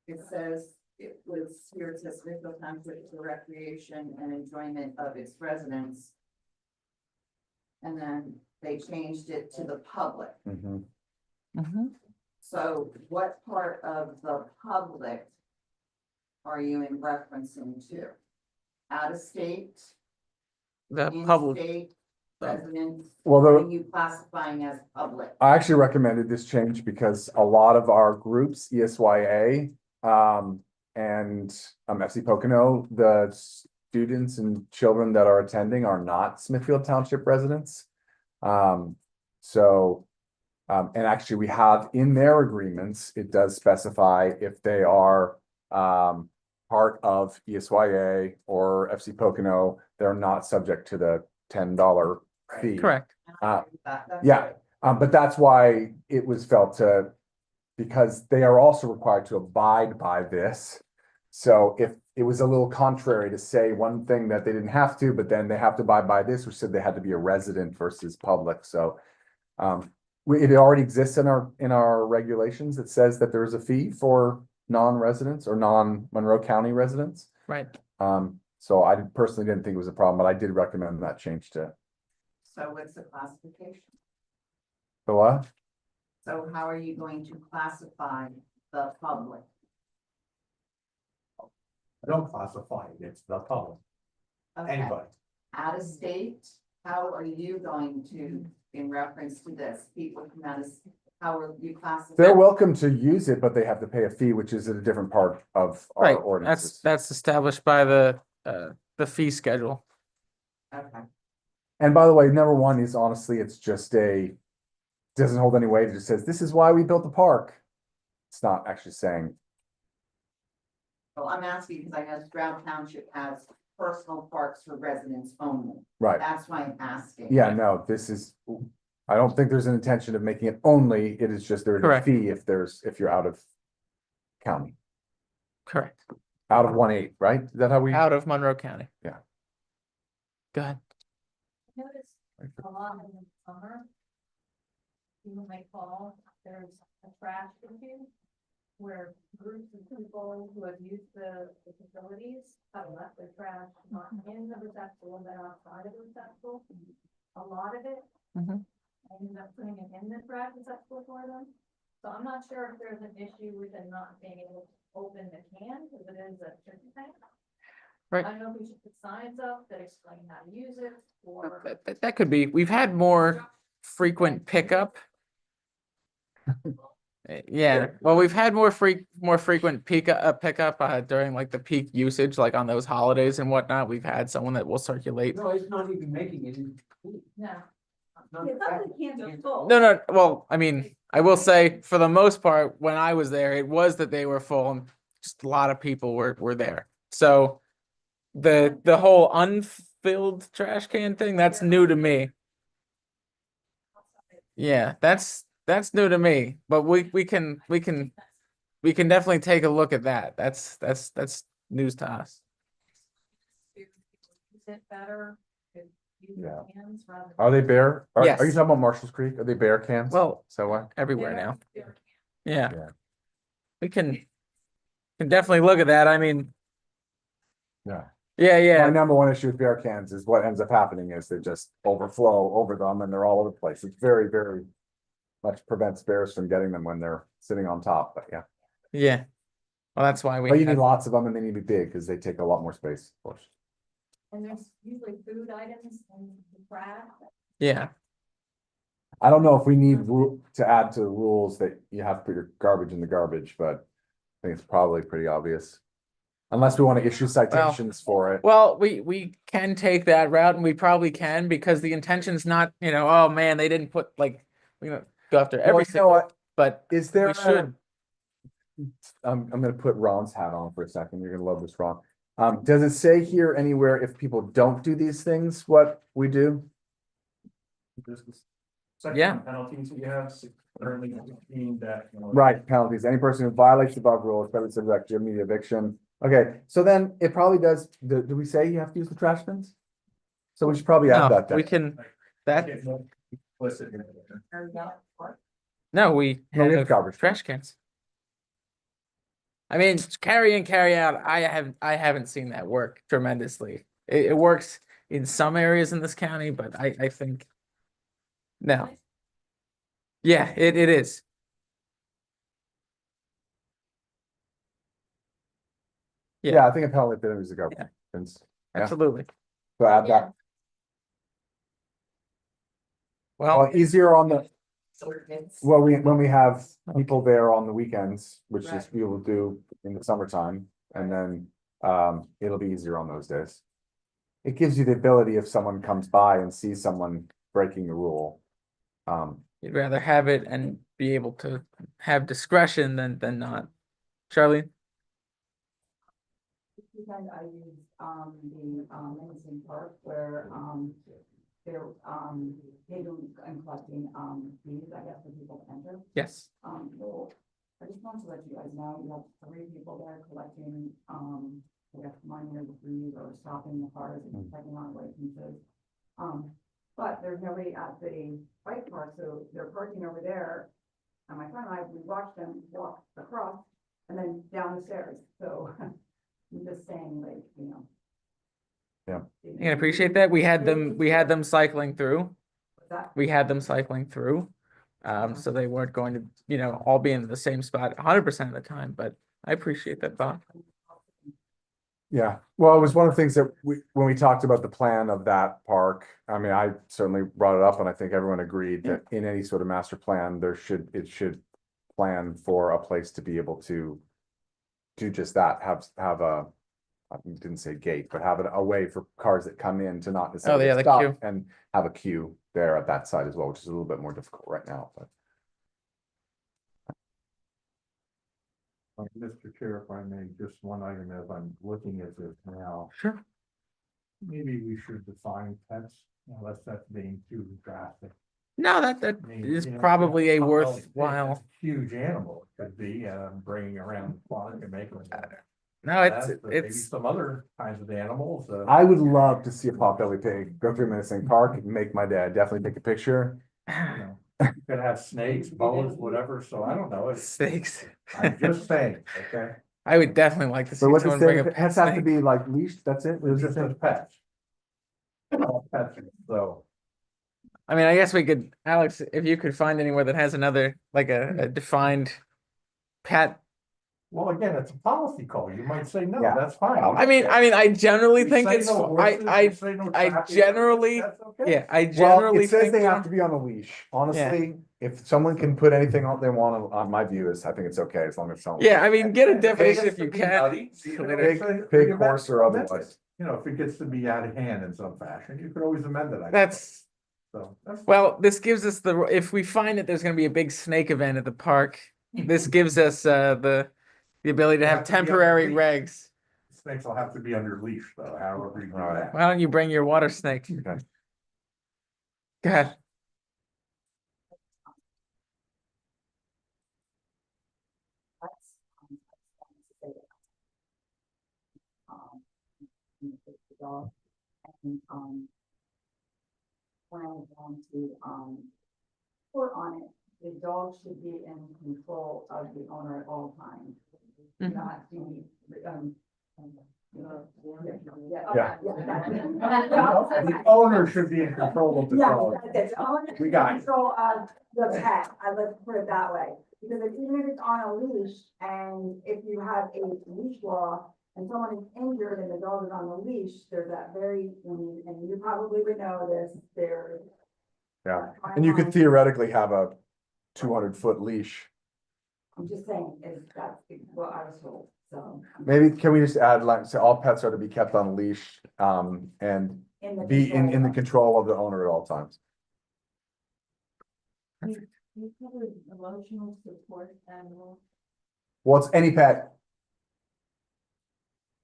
It says it was here, it says Smithfield Township for recreation and enjoyment of its residents. And then they changed it to the public. Mhm. So what part of the public are you in referencing to? Out of state, The in public, state residents? Well, What the- are you classifying as public? I actually recommended this change because a lot of our groups, ESYA, and FC Pocono, the students and children that are attending are not Smithfield Township residents. And actually we have in their agreements, it does specify if they are, part of ESYA or FC Pocono, they're not subject to the $10 fee. correct. That's Yeah. good. But that's why it was felt because they are also required to abide by this. So if it was a little contrary to say one thing that they didn't have to, but then they have to abide by this, which said they had to be a resident versus public, so. It already exists in our regulations. It says that there is a fee for non-residents or non-Monroe County residents. Right. So I personally didn't think it was a problem, but I did recommend that change to. So what's the classification? The what? So how are you going to classify the public? Don't classify it, it's the public, Okay. anybody. Out of state, how are you going to, in reference to this, people from out of, how are you classifying? They're welcome to use it, but they have to pay a fee, which is at a different part of our Right, ordinances. that's established by the fee schedule. Okay, And by the way, number 1 is honestly, it's just doesn't hold any weight. It just says, this is why we built the park. It's not actually saying, well, I'm asking because I know Stroud Township has personal parks for residents only. right. That's why I'm asking. Yeah, no, I don't think there's an intention of making it only. It is just there's a Correct. fee if you're out of county, Correct. out of 1/8, right? Is that how we? Out of Monroe County. Yeah. Go ahead. Notice a lot in the summer. You might call, there's a trash issue where groups of people who have used the facilities have left their trash not in the receptacle, but outside of the receptacle. A lot of it. Mhm. I ended up putting it in the trash receptacle for them. So I'm not sure if there's an issue with them not being able to open the can, because it is a chicken tank. Right. I don't know if we should put signs up that explain how to use it, or. That could be, we've had more frequent pickup. Yeah, well, we've had more frequent pickup during like the peak usage, like on those holidays and whatnot. We've had someone that will circulate. No, it's not even making it. No. Yeah, something can't just full. No, well, I mean, I will say for the most part, when I was there, it was that they were full and just a lot of people were there. So the whole unfilled trash can thing, that's new to me. Yeah, that's new to me, but we can definitely take a look at that. That's news to us. Use it better. Could use Yeah. hands rather Are they bare? Are you Yes. talking about Marshall's Creek? Are they bare cans? Well, So what? everywhere now. than- Yeah. Yeah. We can definitely look at that. I mean, Yeah. yeah. My number one issue with beer cans is what ends up happening is they just overflow over them and they're all over the place. It's very, very much prevents bears from getting them when they're sitting on top, but yeah. Yeah. Well, that's why we But you had- need lots of them and they need to be big because they take a lot more space, of course. And there's usually food items in the trash. yeah. I don't know if we need to add to the rules that you have to put your garbage in the garbage, but I think it's probably pretty obvious. Unless we want to issue citations for it. Well, we can take that route and we probably can because the intention's not, oh man, they didn't put like, go after Well, every you know single, what? but Is there? we should. I'm gonna put Ron's hat on for a second. You're gonna love this, Ron. Does it say here anywhere if people don't do these things, what we do? Section Yeah. penalties that you have currently being that. Right, penalties. Any person who violates the above rules, whether it's like immediate eviction. Okay, so then it probably does, do we say you have to use the trash bins? So we should probably add No, that then. we can, that, Implicit in no, we No, we have have garbage. trash cans. I mean, carry in, carry out, I haven't seen that work tremendously. It works in some areas in this county, but I think. No. Yeah, it is. Yeah, I think a penalty if they don't use the garbage bins. Yeah. Absolutely. So add that. Well, easier on the, well, when we have people there on the weekends, which is we will do in the summertime, and then it'll be easier on those days. It gives you the ability if someone comes by and sees someone breaking the rule. You'd rather have it and be able to have discretion than not. Charlene? Because I use, the, Medicine Park where, they're, they do, I'm collecting, fees, I guess, for people to enter. Yes. Well, I just want to let you guys know, you have 3 people there collecting, they have money or the fees or stopping the cars and checking on licenses. But there's nobody at the bike park, so they're parking over there. And my friend and I, we watched them walk across and then down the stairs, so I'm just saying, like, Yeah. You can appreciate that. We had them cycling through. We had them cycling through. So they weren't going to, all be in the same spot 100% of the time, but I appreciate that thought. Yeah, well, it was one of the things that when we talked about the plan of that park, I mean, I certainly brought it up and I think everyone agreed that in any sort of master plan, it should plan for a place to be able to do just that, have a, I didn't say gate, but have a way for cars that come in to not necessarily the stop queue. and have a queue there at that side as well, which is a little bit more difficult right now, but. Mr. Chair, if I may, just one item as I'm looking at this now. Sure. Maybe we should define pets, unless that's being too drastic. No, that I mean, is you know, probably a well, worthwhile. Huge animal it could be, bringing around the park and making. No, Maybe it's some other kinds of animals. I would love to see a potbelly pig go through Menacing Park and make my dad definitely take a picture. You know, could have snakes, boas, whatever, so I don't know. snakes. I'm just saying, okay? I would definitely like to see So what does someone bring a it pet pets have to snake. be like leashed, that's it? It just says pets. All pets, so. I mean, I guess we could, Alex, if you could find anywhere that has another, like a defined pet Well, again, it's a policy call. You might say, no, Yeah. that's fine. I generally You think say it's, no horses, you say no I traffic, generally, that's okay. yeah, I Well, generally it says think. they have to be on a leash. Honestly, if someone can put anything on they want, on my view is, I think it's okay as long as someone. Yeah, I mean, get a And if it definition gets if to you be can. nutty, you know, Later. say- Pig, you horse, or amend it. otherwise. You know, if it gets to be out of hand in some fashion, you could always amend it. I That's, suppose. So that's well, this gives us if we find that there's gonna be a big snake event at the park, this gives us, the ability to They have have to be on the temporary leash. regs. Snakes will have to be under leash though, however you do All right. that. Why don't you bring your water snake? Okay. Go ahead. When I want to, report on it, the dog should be in control of the owner at all times. Mhm. Not the, Yeah. The owner should be in control of the dog. It's on We got it. control of the pet, let's put it that way. Because even if it's on a leash, and if you have a leash law, and someone is injured and the dog is on the leash, there's that very, and you probably would know this, there. Yeah, and you could theoretically have a 200-foot leash. I'm just saying, that's what I was told, so. Maybe can we just add like, so all pets are to be kept on a leash, and be in the control of the owner at all times. You covered emotional support animal. Well, it's any pet.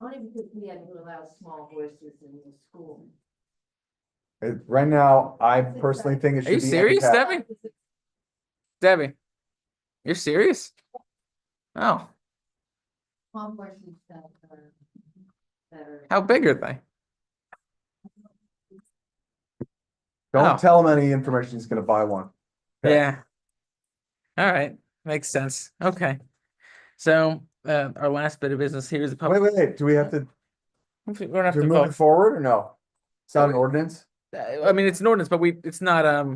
Only because we had to allow small voices in the school. Right now, I personally think it Are you should be any serious, pet. Debbie? Debbie, you're serious? Oh, Small voices that are. how big are they? Don't Oh. tell him any information, he's gonna buy one. Okay. Yeah. All right, makes sense. Okay. So, our last bit of business here is the public. Wait, do we have to, We don't have do to we move it vote. forward or no? It's not an ordinance? I mean, it's an ordinance, but it's not, we're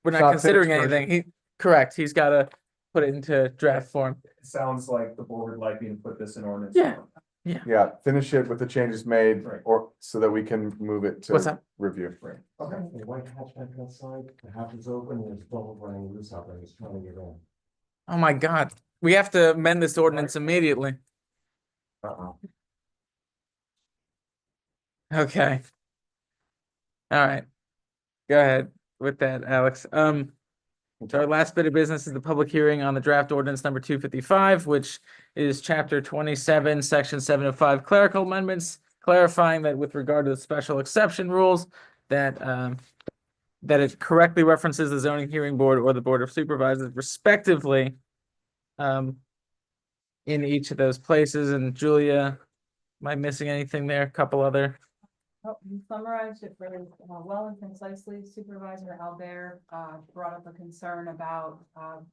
It's not not considering finished anything. Correct. He's gotta put it into draft form. It sounds like the board would like me to put this in ordinance. Yeah. form. Yeah, finish it with the changes made, Right. or so that we can move it What's to that? review. Okay. The white hatchback outside, the house is open, there's dog running loose out there, he's trying to get in. Oh my God. We have to amend this ordinance immediately. Okay. All right. Go ahead with that, Alex. So our last bit of business is the public hearing on the draft ordinance number 255, which is chapter 27, section 705 clerical amendments, clarifying that with regard to the special exception rules, that that it correctly references the zoning hearing board or the board of supervisors respectively in each of those places. And Julia, am I missing anything there? A couple other. Oh, you summarized it very well and concisely. Supervisor Albert brought up a concern about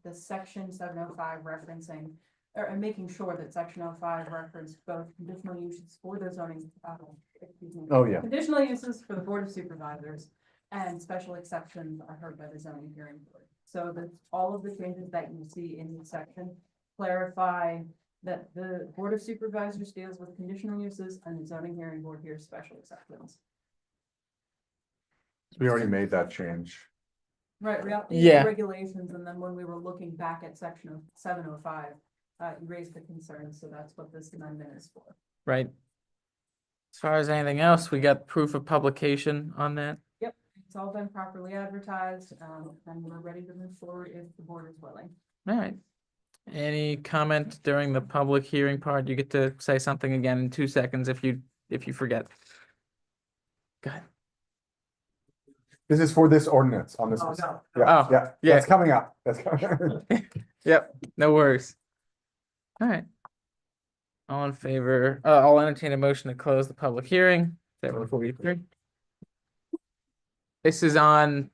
the section 705 referencing and making sure that section 05 referenced both conditional uses for the zoning, excuse me. Oh, yeah. Conditional uses for the board of supervisors and special exceptions are heard by the zoning hearing board. So that all of the changes that you see in this section clarify that the Board of Supervisors deals with conditional uses and the zoning hearing board hears special exceptions. We already made that change. Right, we updated Yeah. the regulations, and then when we were looking back at section of 705, you raised the concern, so that's what this amendment is for. Right. As far as anything else, we got proof of publication on that. Yep, it's all been properly advertised, and we're ready to move forward if the board is willing. All right. Any comment during the public hearing part? You get to say something again in 2 seconds if you forget. Go ahead. This is for this ordinance on this. Oh, no. Oh, Yeah, yeah. that's coming up. That's coming. Yep, no worries. All right. All in favor, I'll entertain a motion to close the public hearing. 7:43. This is on,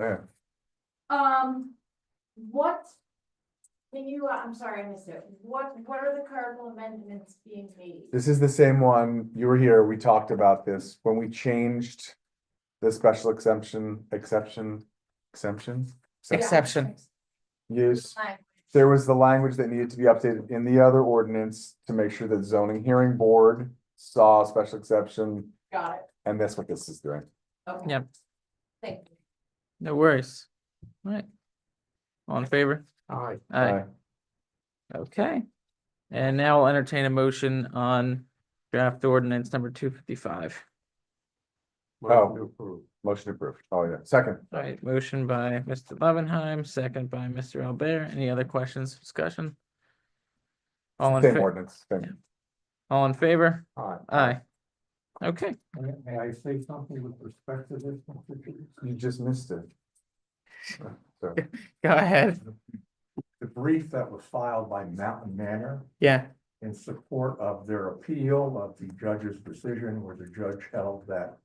Yeah. What? Can you, I'm sorry, I missed it. What are the clerical amendments being made? This is the same one. You were here. We talked about this when we changed the special exemption use. There was the language that needed to be updated in the other ordinance to make sure that zoning hearing board saw a special exception, Got it. and that's what this is doing. Okay. Yep. Thank you. No worries. All right. All in favor? Aye. Aye. Okay. And now I'll entertain a motion on draft ordinance number 255. Motion to approve. Motion approved. Oh, yeah. Second. All right, motion by Mr. Levenheim, second by Mr. Albert. Any other questions, discussion? All in Same fa- ordinance. Same. all in favor? Aye. Aye. Okay, May I say something with respect to this? Mr. Chair? You just missed it. So, go ahead. The brief that was filed by Mountain Manor Yeah, in support of their appeal of the judge's decision, where the judge held that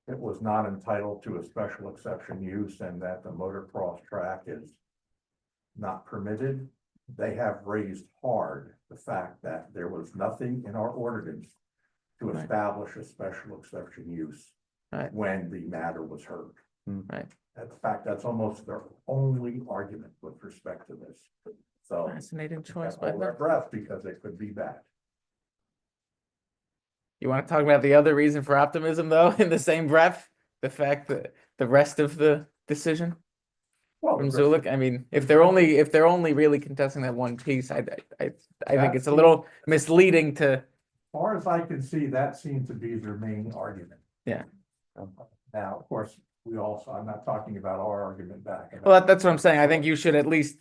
it was not entitled to a special exception use and that the motocross track is not permitted. They have raised hard the fact that there was nothing in our ordinance to Right. establish a special exception use Right. when the matter was heard. right. In fact, that's almost their only argument with respect to this. So Fascinating choice by hold their them. breath because it could be bad. You want to talk about the other reason for optimism, though, in the same breath? The fact that the rest of the decision Well, from the rest of- Zulik? I mean, if they're only really contesting that one piece, I think it's a little misleading to. As far as I can see, that seemed to be their main argument. Yeah. Now, of course, I'm not talking about our argument back. Well, that's what I'm saying. I think you should at least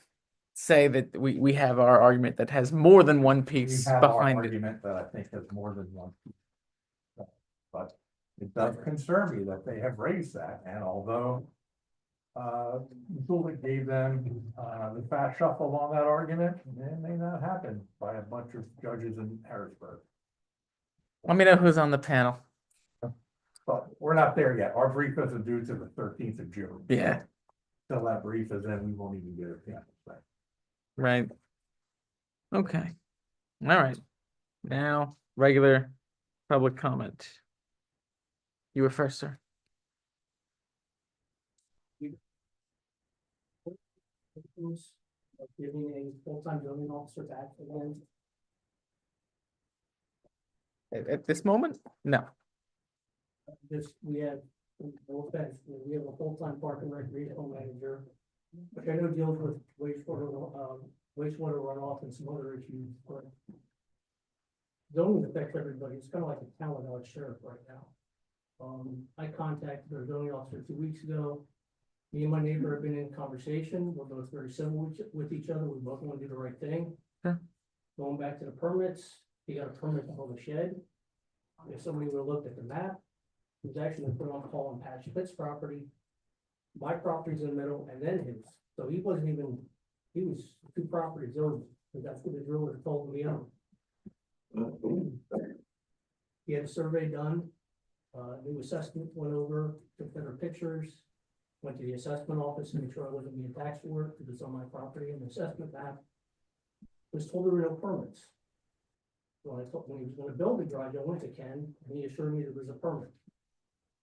say that we have our argument that has more than one We piece have our behind it. argument that I think has more than one. But it does concern me that they have raised that, and although Zulik gave them the fast shuffle on that argument, it may not happen by a bunch of judges in Harrisburg. Let me know who's on the panel. But we're not there yet. Our brief isn't due to the 13th of June. Yeah. Till that brief is in, we won't even get a chance. Right. Okay. All right. Now, regular public comment. You were first, sir. Giving a full-time zoning officer back again. At this moment? No. We have a full-time park and recreational manager, which I know deals with wastewater runoff and some other issues, but zoning affects everybody. It's kind of like a town without a sheriff right now. I contacted our zoning officer 2 weeks ago. Me and my neighbor have been in conversation. We're both very civil with each other. We both want to do the right thing. Sure. Going back to the permits, he got a permit to hold a shed. If somebody would have looked at the map, it was actually put on Paul and Patch Pitt's property. My property's in the middle and then his. So he wasn't even, he was 2 properties over, because that's what the driller told me on. He had a survey done. New assessment went over, took better pictures. Went to the assessment office to make sure I wasn't being taxed for it, because it's on my property, and the assessment map was told there were no permits. So I thought, when he was gonna build the garage, I went to Ken, and he assured me there was a permit.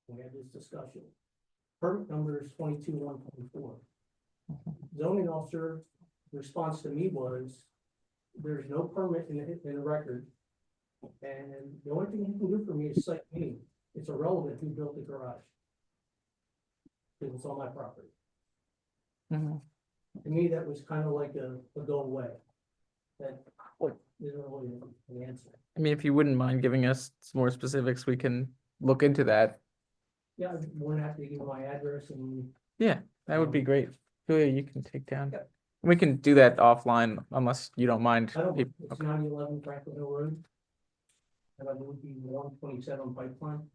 We had this discussion. Permit number is 22-124. Zoning officer response to me was, there's no permit in the record. And the only thing he can do for me is cite me. It's irrelevant who built the garage. Because it's on my property. Mhm. To me, that was kind of like a go away. That isn't really an answer. I mean, if you wouldn't mind giving us some more specifics, we can look into that. Yeah, I'm more than happy to give you my address and. Yeah, that would be great. Julia, you can take down. Yep. We can do that offline unless you don't mind. I don't, peop- it's okay. 911 Franklin Hill Road. And I would be 127 pipeline.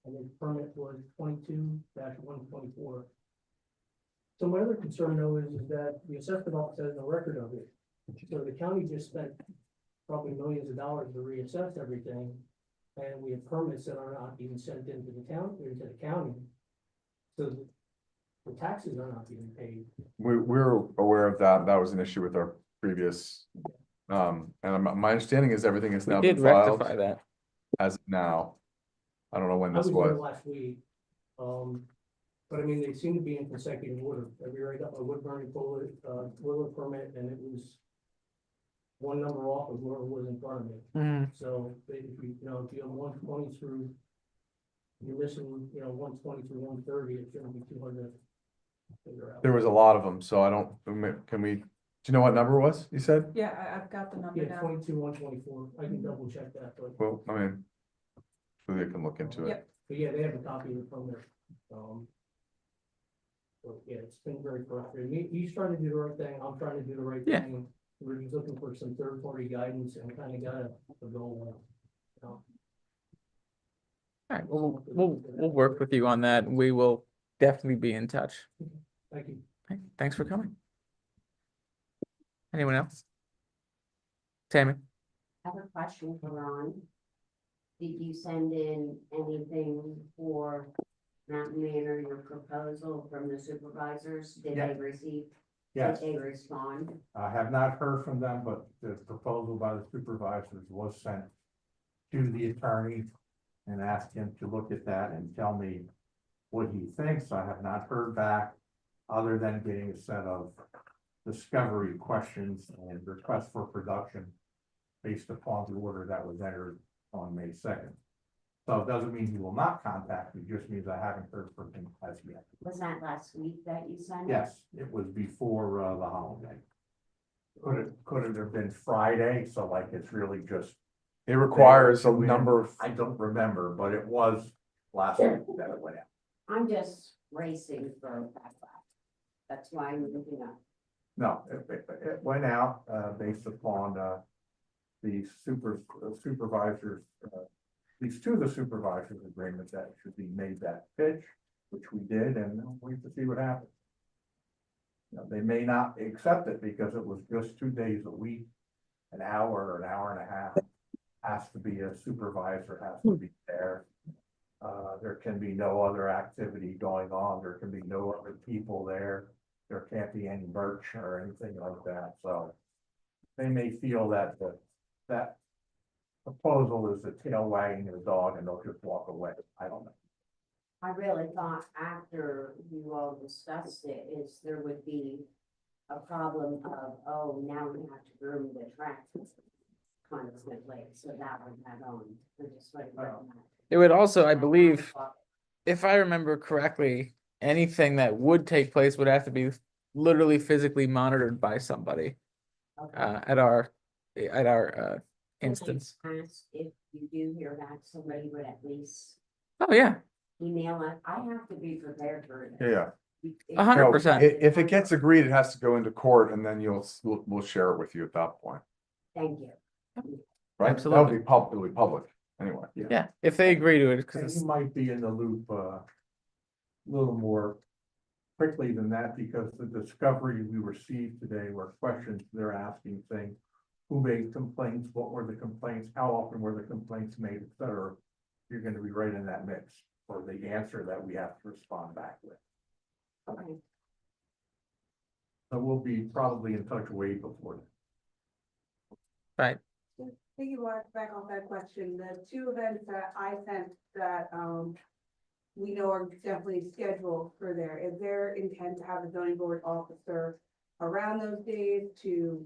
And the permit was 22-124. So my other concern though is that the assessment office has no record of it. So the county just spent probably millions of dollars to reassess everything. And we have permits that are not being sent into the town, into the county. So the taxes are not being paid. We're aware of that. That was an issue with our previous, and my understanding is everything is We now did been filed rectify that. as of now. I don't know when I this was there was. last week. But I mean, they seem to be in consecutive order. Every year I got my wood burning boiler permit, and it was one number off of where it was in front of me. So if you, you know, if you have 120 through, you're missing, 120 through 130, it's gonna be 200 to figure out. There was a lot of them, so I don't, can we, do you know what number it was, you said? Yeah, I've got the number Yeah, down. 22, 124. I can double check that, but. Well, I mean, so they can look into it. Yep. But yeah, they have a copy of it from there. So yeah, it's been very frustrating. He's trying to do the right thing. I'm trying to do the right Yeah. thing. We're just looking for some third-party guidance and kind of got a goal. All right, we'll work with you on that. We will definitely be in touch. Thank you. Okay, thanks for coming. Anyone else? Tammy? I have a question for Ron. Did you send in anything for Mountain Manor, your proposal from the supervisors? Did Yeah. they receive? Yes. Did they respond? I have not heard from them, but the proposal by the supervisors was sent to the attorney and asked him to look at that and tell me what he thinks. I have not heard back, other than getting a set of discovery questions and requests for production based upon the order that was entered on May 2nd. So it doesn't mean he will not contact me, just means I haven't heard from him as yet. Was that last week that you sent? it? Yes, it was before the holiday. Could it have been Friday? So like it's really just. It requires a Day or two in. number of, I don't remember, but it was last week that it went out. I'm just racing for a backlash. That's why I'm looking up. No, it went out based upon the supervisors, at least to the supervisors agreement that it should be made that pitch, which we did, and we'll wait to see what happens. They may not accept it because it was just 2 days a week, an hour and a half. Has to be a supervisor, has to be there. There can be no other activity going on. There can be no other people there. There can't be any merch or anything like that. So they may feel that that proposal is the tail wagging the dog and they'll just walk away. I don't know. I really thought after you all discussed it, there would be a problem of, oh, now we have to groom the track constantly, so that would add on. It would also, I believe, if I remember correctly, anything that would take place would have to be literally physically monitored by somebody at our instance. If you do hear back, somebody would at least Oh, yeah, email it. I have to be prepared for it. yeah. 100%. If it gets agreed, it has to go into court and then we'll share it with you at that point, Thank you. right? Absolutely. That'll be public anyway. Yeah, if they agree to it, And because you might be in the loop a little more quickly than that, because the discovery we received today were questions they're asking, saying, who made complaints, what were the complaints, how often were the complaints made, et cetera. You're gonna be right in that mix for the answer that we have to respond back with. Okay. So we'll be probably in touch way before that. right. Piggyback back on that question, the 2 events that I sent that, we know are definitely scheduled for there, is there intent to have a zoning board officer around those days to,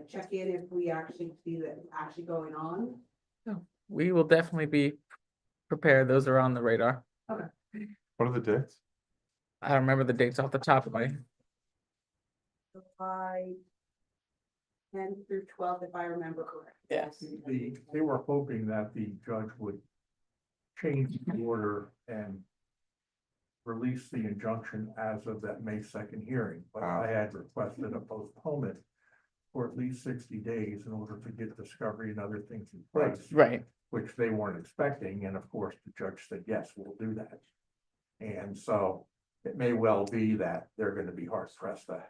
check in if we actually see that it's actually going on? We will definitely be prepared. Those are on the radar. What are the dates? I don't remember the dates off the top of my head. July 10th through 12th, if I remember correctly. Yes. They were hoping that the judge would change the order and release the injunction as of that May 2nd hearing, but I had requested a postponement for at least 60 days in order to get discovery and other things in place. Right. Which they weren't expecting, and of course, the judge said, yes, we'll do that. And so it may well be that they're gonna be hard pressed to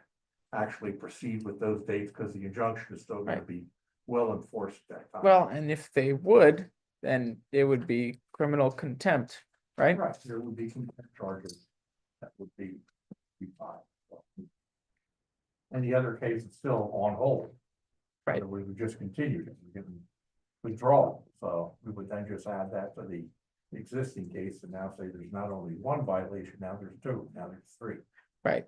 actually proceed with those dates, because the injunction is still gonna Right. be well enforced at that time. Well, and if they would, then it would be criminal contempt, right? Right, there would be contempt charges that would be filed. And the other case is still on hold. Right. So we would just continue it, we can withdraw, so we would then just add that to the the existing case and now say there's not only one violation, now there's two, now there's three. Right.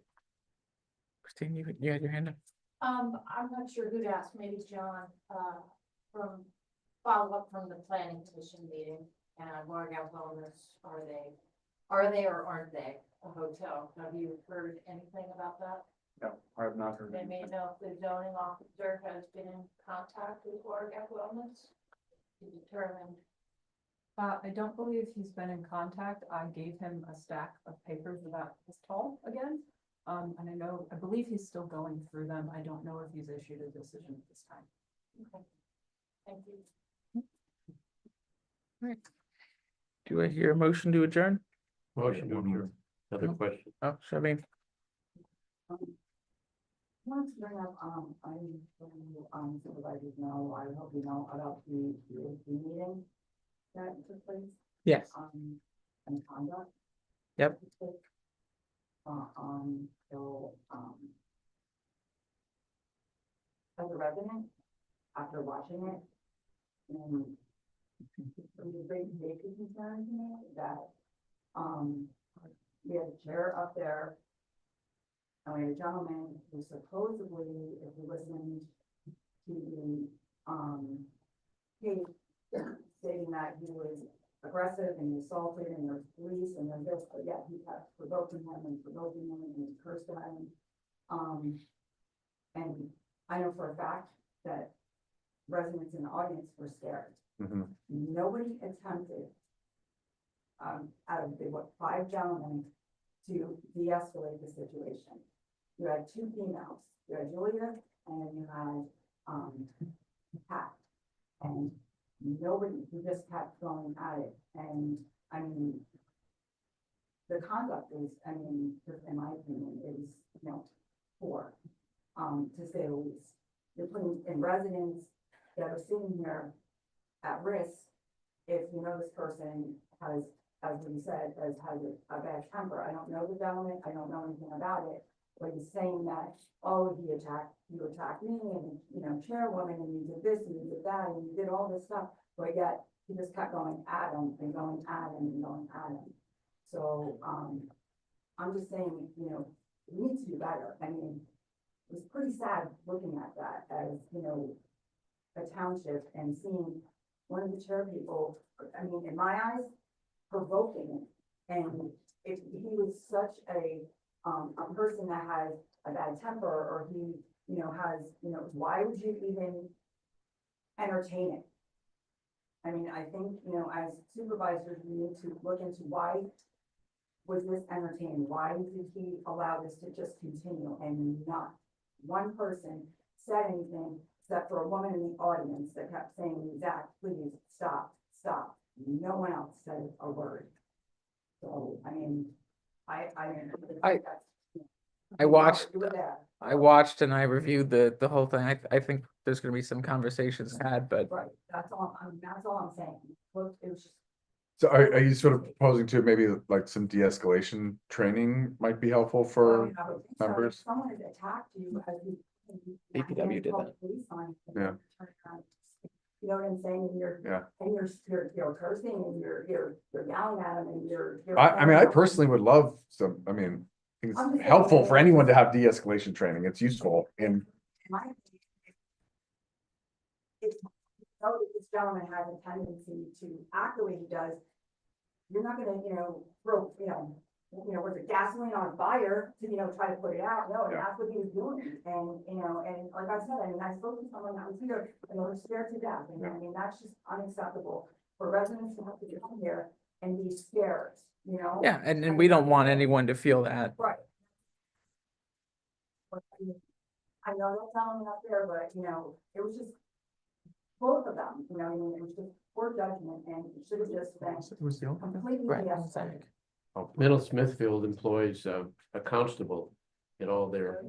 Christine, you had your hand up? I'm not sure who to ask, maybe John, from follow up from the planning commission meeting and Morgan Wellness, are they or aren't they a hotel? Have you heard anything about that? No, I have not heard. They may know if the zoning officer has been in contact with Morgan Wellness to determine. I don't believe he's been in contact. I gave him a stack of papers about his toll again. And I believe he's still going through them. I don't know if he's issued a decision at this time. Okay. Thank you. Do I hear a motion to adjourn? Motion to adjourn. Another question. Oh, Charmaine. I want to bring up, supervisors know, I hope you know about the meeting that took place. Yes. And conduct. Yep. So, as a resident, after watching it, and it was a big safety concern to me that, we had a chair up there. And we had a gentleman who supposedly, if you listened to the, tape, stating that he was aggressive and he assaulted and there was police and then this, but yet he kept provoking him and he cursed at him. And I know for a fact that residents in the audience were scared. Mhm. Nobody attempted, out of the, 5 gentlemen to de-escalate the situation. You had 2 females, you had Julia and you had, Pat. And nobody, he just kept going at it. And I mean, the conduct is, I mean, just in my opinion, is, poor, to say the least. You're putting in residents that are sitting here at risk if you know this person has, as we said, has a bad temper. I don't know the gentleman, I don't know anything about it, but he's saying that, oh, you attacked me and, chairwoman, and you did this and you did that and you did all this stuff, but yet he just kept going at him and going at him and going at him. So, I'm just saying, we need to do better. I mean, it was pretty sad looking at that as, a township and seeing one of the chair people, I mean, in my eyes, provoking. And if he was such a person that has a bad temper, or he, has, why would you even entertain it? I mean, I think, as supervisors, we need to look into why was this entertained? Why did he allow this to just continue and not one person said anything except for a woman in the audience that kept saying, Zach, please stop, stop. No one else said a word. So, I mean, I watched and I reviewed the whole thing. I think there's gonna be some conversations had, but right, that's all I'm saying. Look, it was just. So are you sort of proposing to maybe like some de-escalation training might be helpful for members? If someone has attacked you, as you. DPW did that. Yeah. You know what I'm saying? And you're cursing and you're yelling at them and you're. I mean, I personally would love some, I mean, it's helpful for anyone to have de-escalation training. It's useful in. If this gentleman has a tendency to act the way he does, you're not gonna, throw, was it gasoline on fire to, try to put it out? No, and that's what he was doing. And, and like I said, I mean, I spoke to someone that was here and they were scared to death. And I mean, that's just unacceptable for residents to have to come here and be scared, yeah, and we don't want anyone to feel that. Right. I know that's telling up there, but, it was just both of them, it was just poor judgment and it should have just been completely de-escalated. Middle Smithfield employs a constable in all their,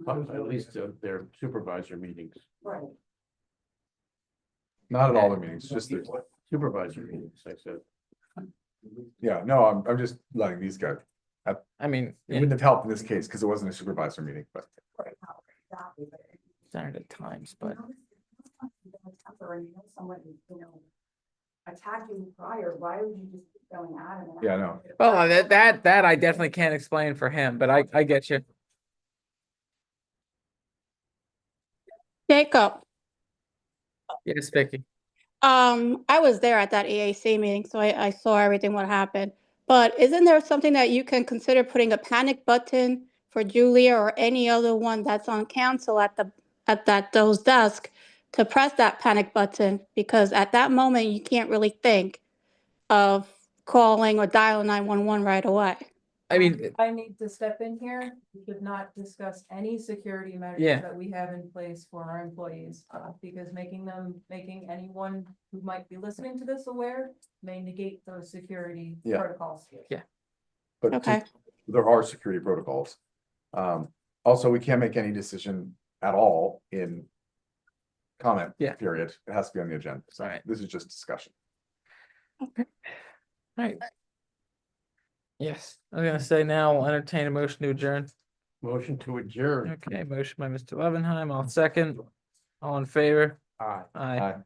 at least their supervisor meetings. Right. Not at all the meetings, just the Supervisor meetings, I said. Yeah, no, I'm just letting these guys. I mean, It wouldn't have helped in this case because it wasn't a supervisor meeting, but. Saturday at times, but Someone, attacking prior, why would you just keep going at him? Yeah, I know. Well, that I definitely can't explain for him, but I get you. Jacob, Yes, Vicky. I was there at that EAC meeting, so I saw everything what happened. But isn't there something that you can consider putting a panic button for Julia or any other one that's on council at those desk to press that panic button? Because at that moment, you can't really think of calling or dial 911 right away. I mean, I need to step in here. We should not discuss any security measures Yeah. that we have in place for our employees. Because making anyone who might be listening to this aware may negate those security Yeah. protocols. Yeah. But Okay. there are security protocols. Also, we can't make any decision at all in comment Yeah. period. It has to be on the agenda. So Right. this is just discussion. Right. Yes, I'm gonna say now, I'll entertain a motion to adjourn. Motion to adjourn. Okay, motion by Mr. Levenheim, I'll second. All in favor? Aye. Aye. Aye.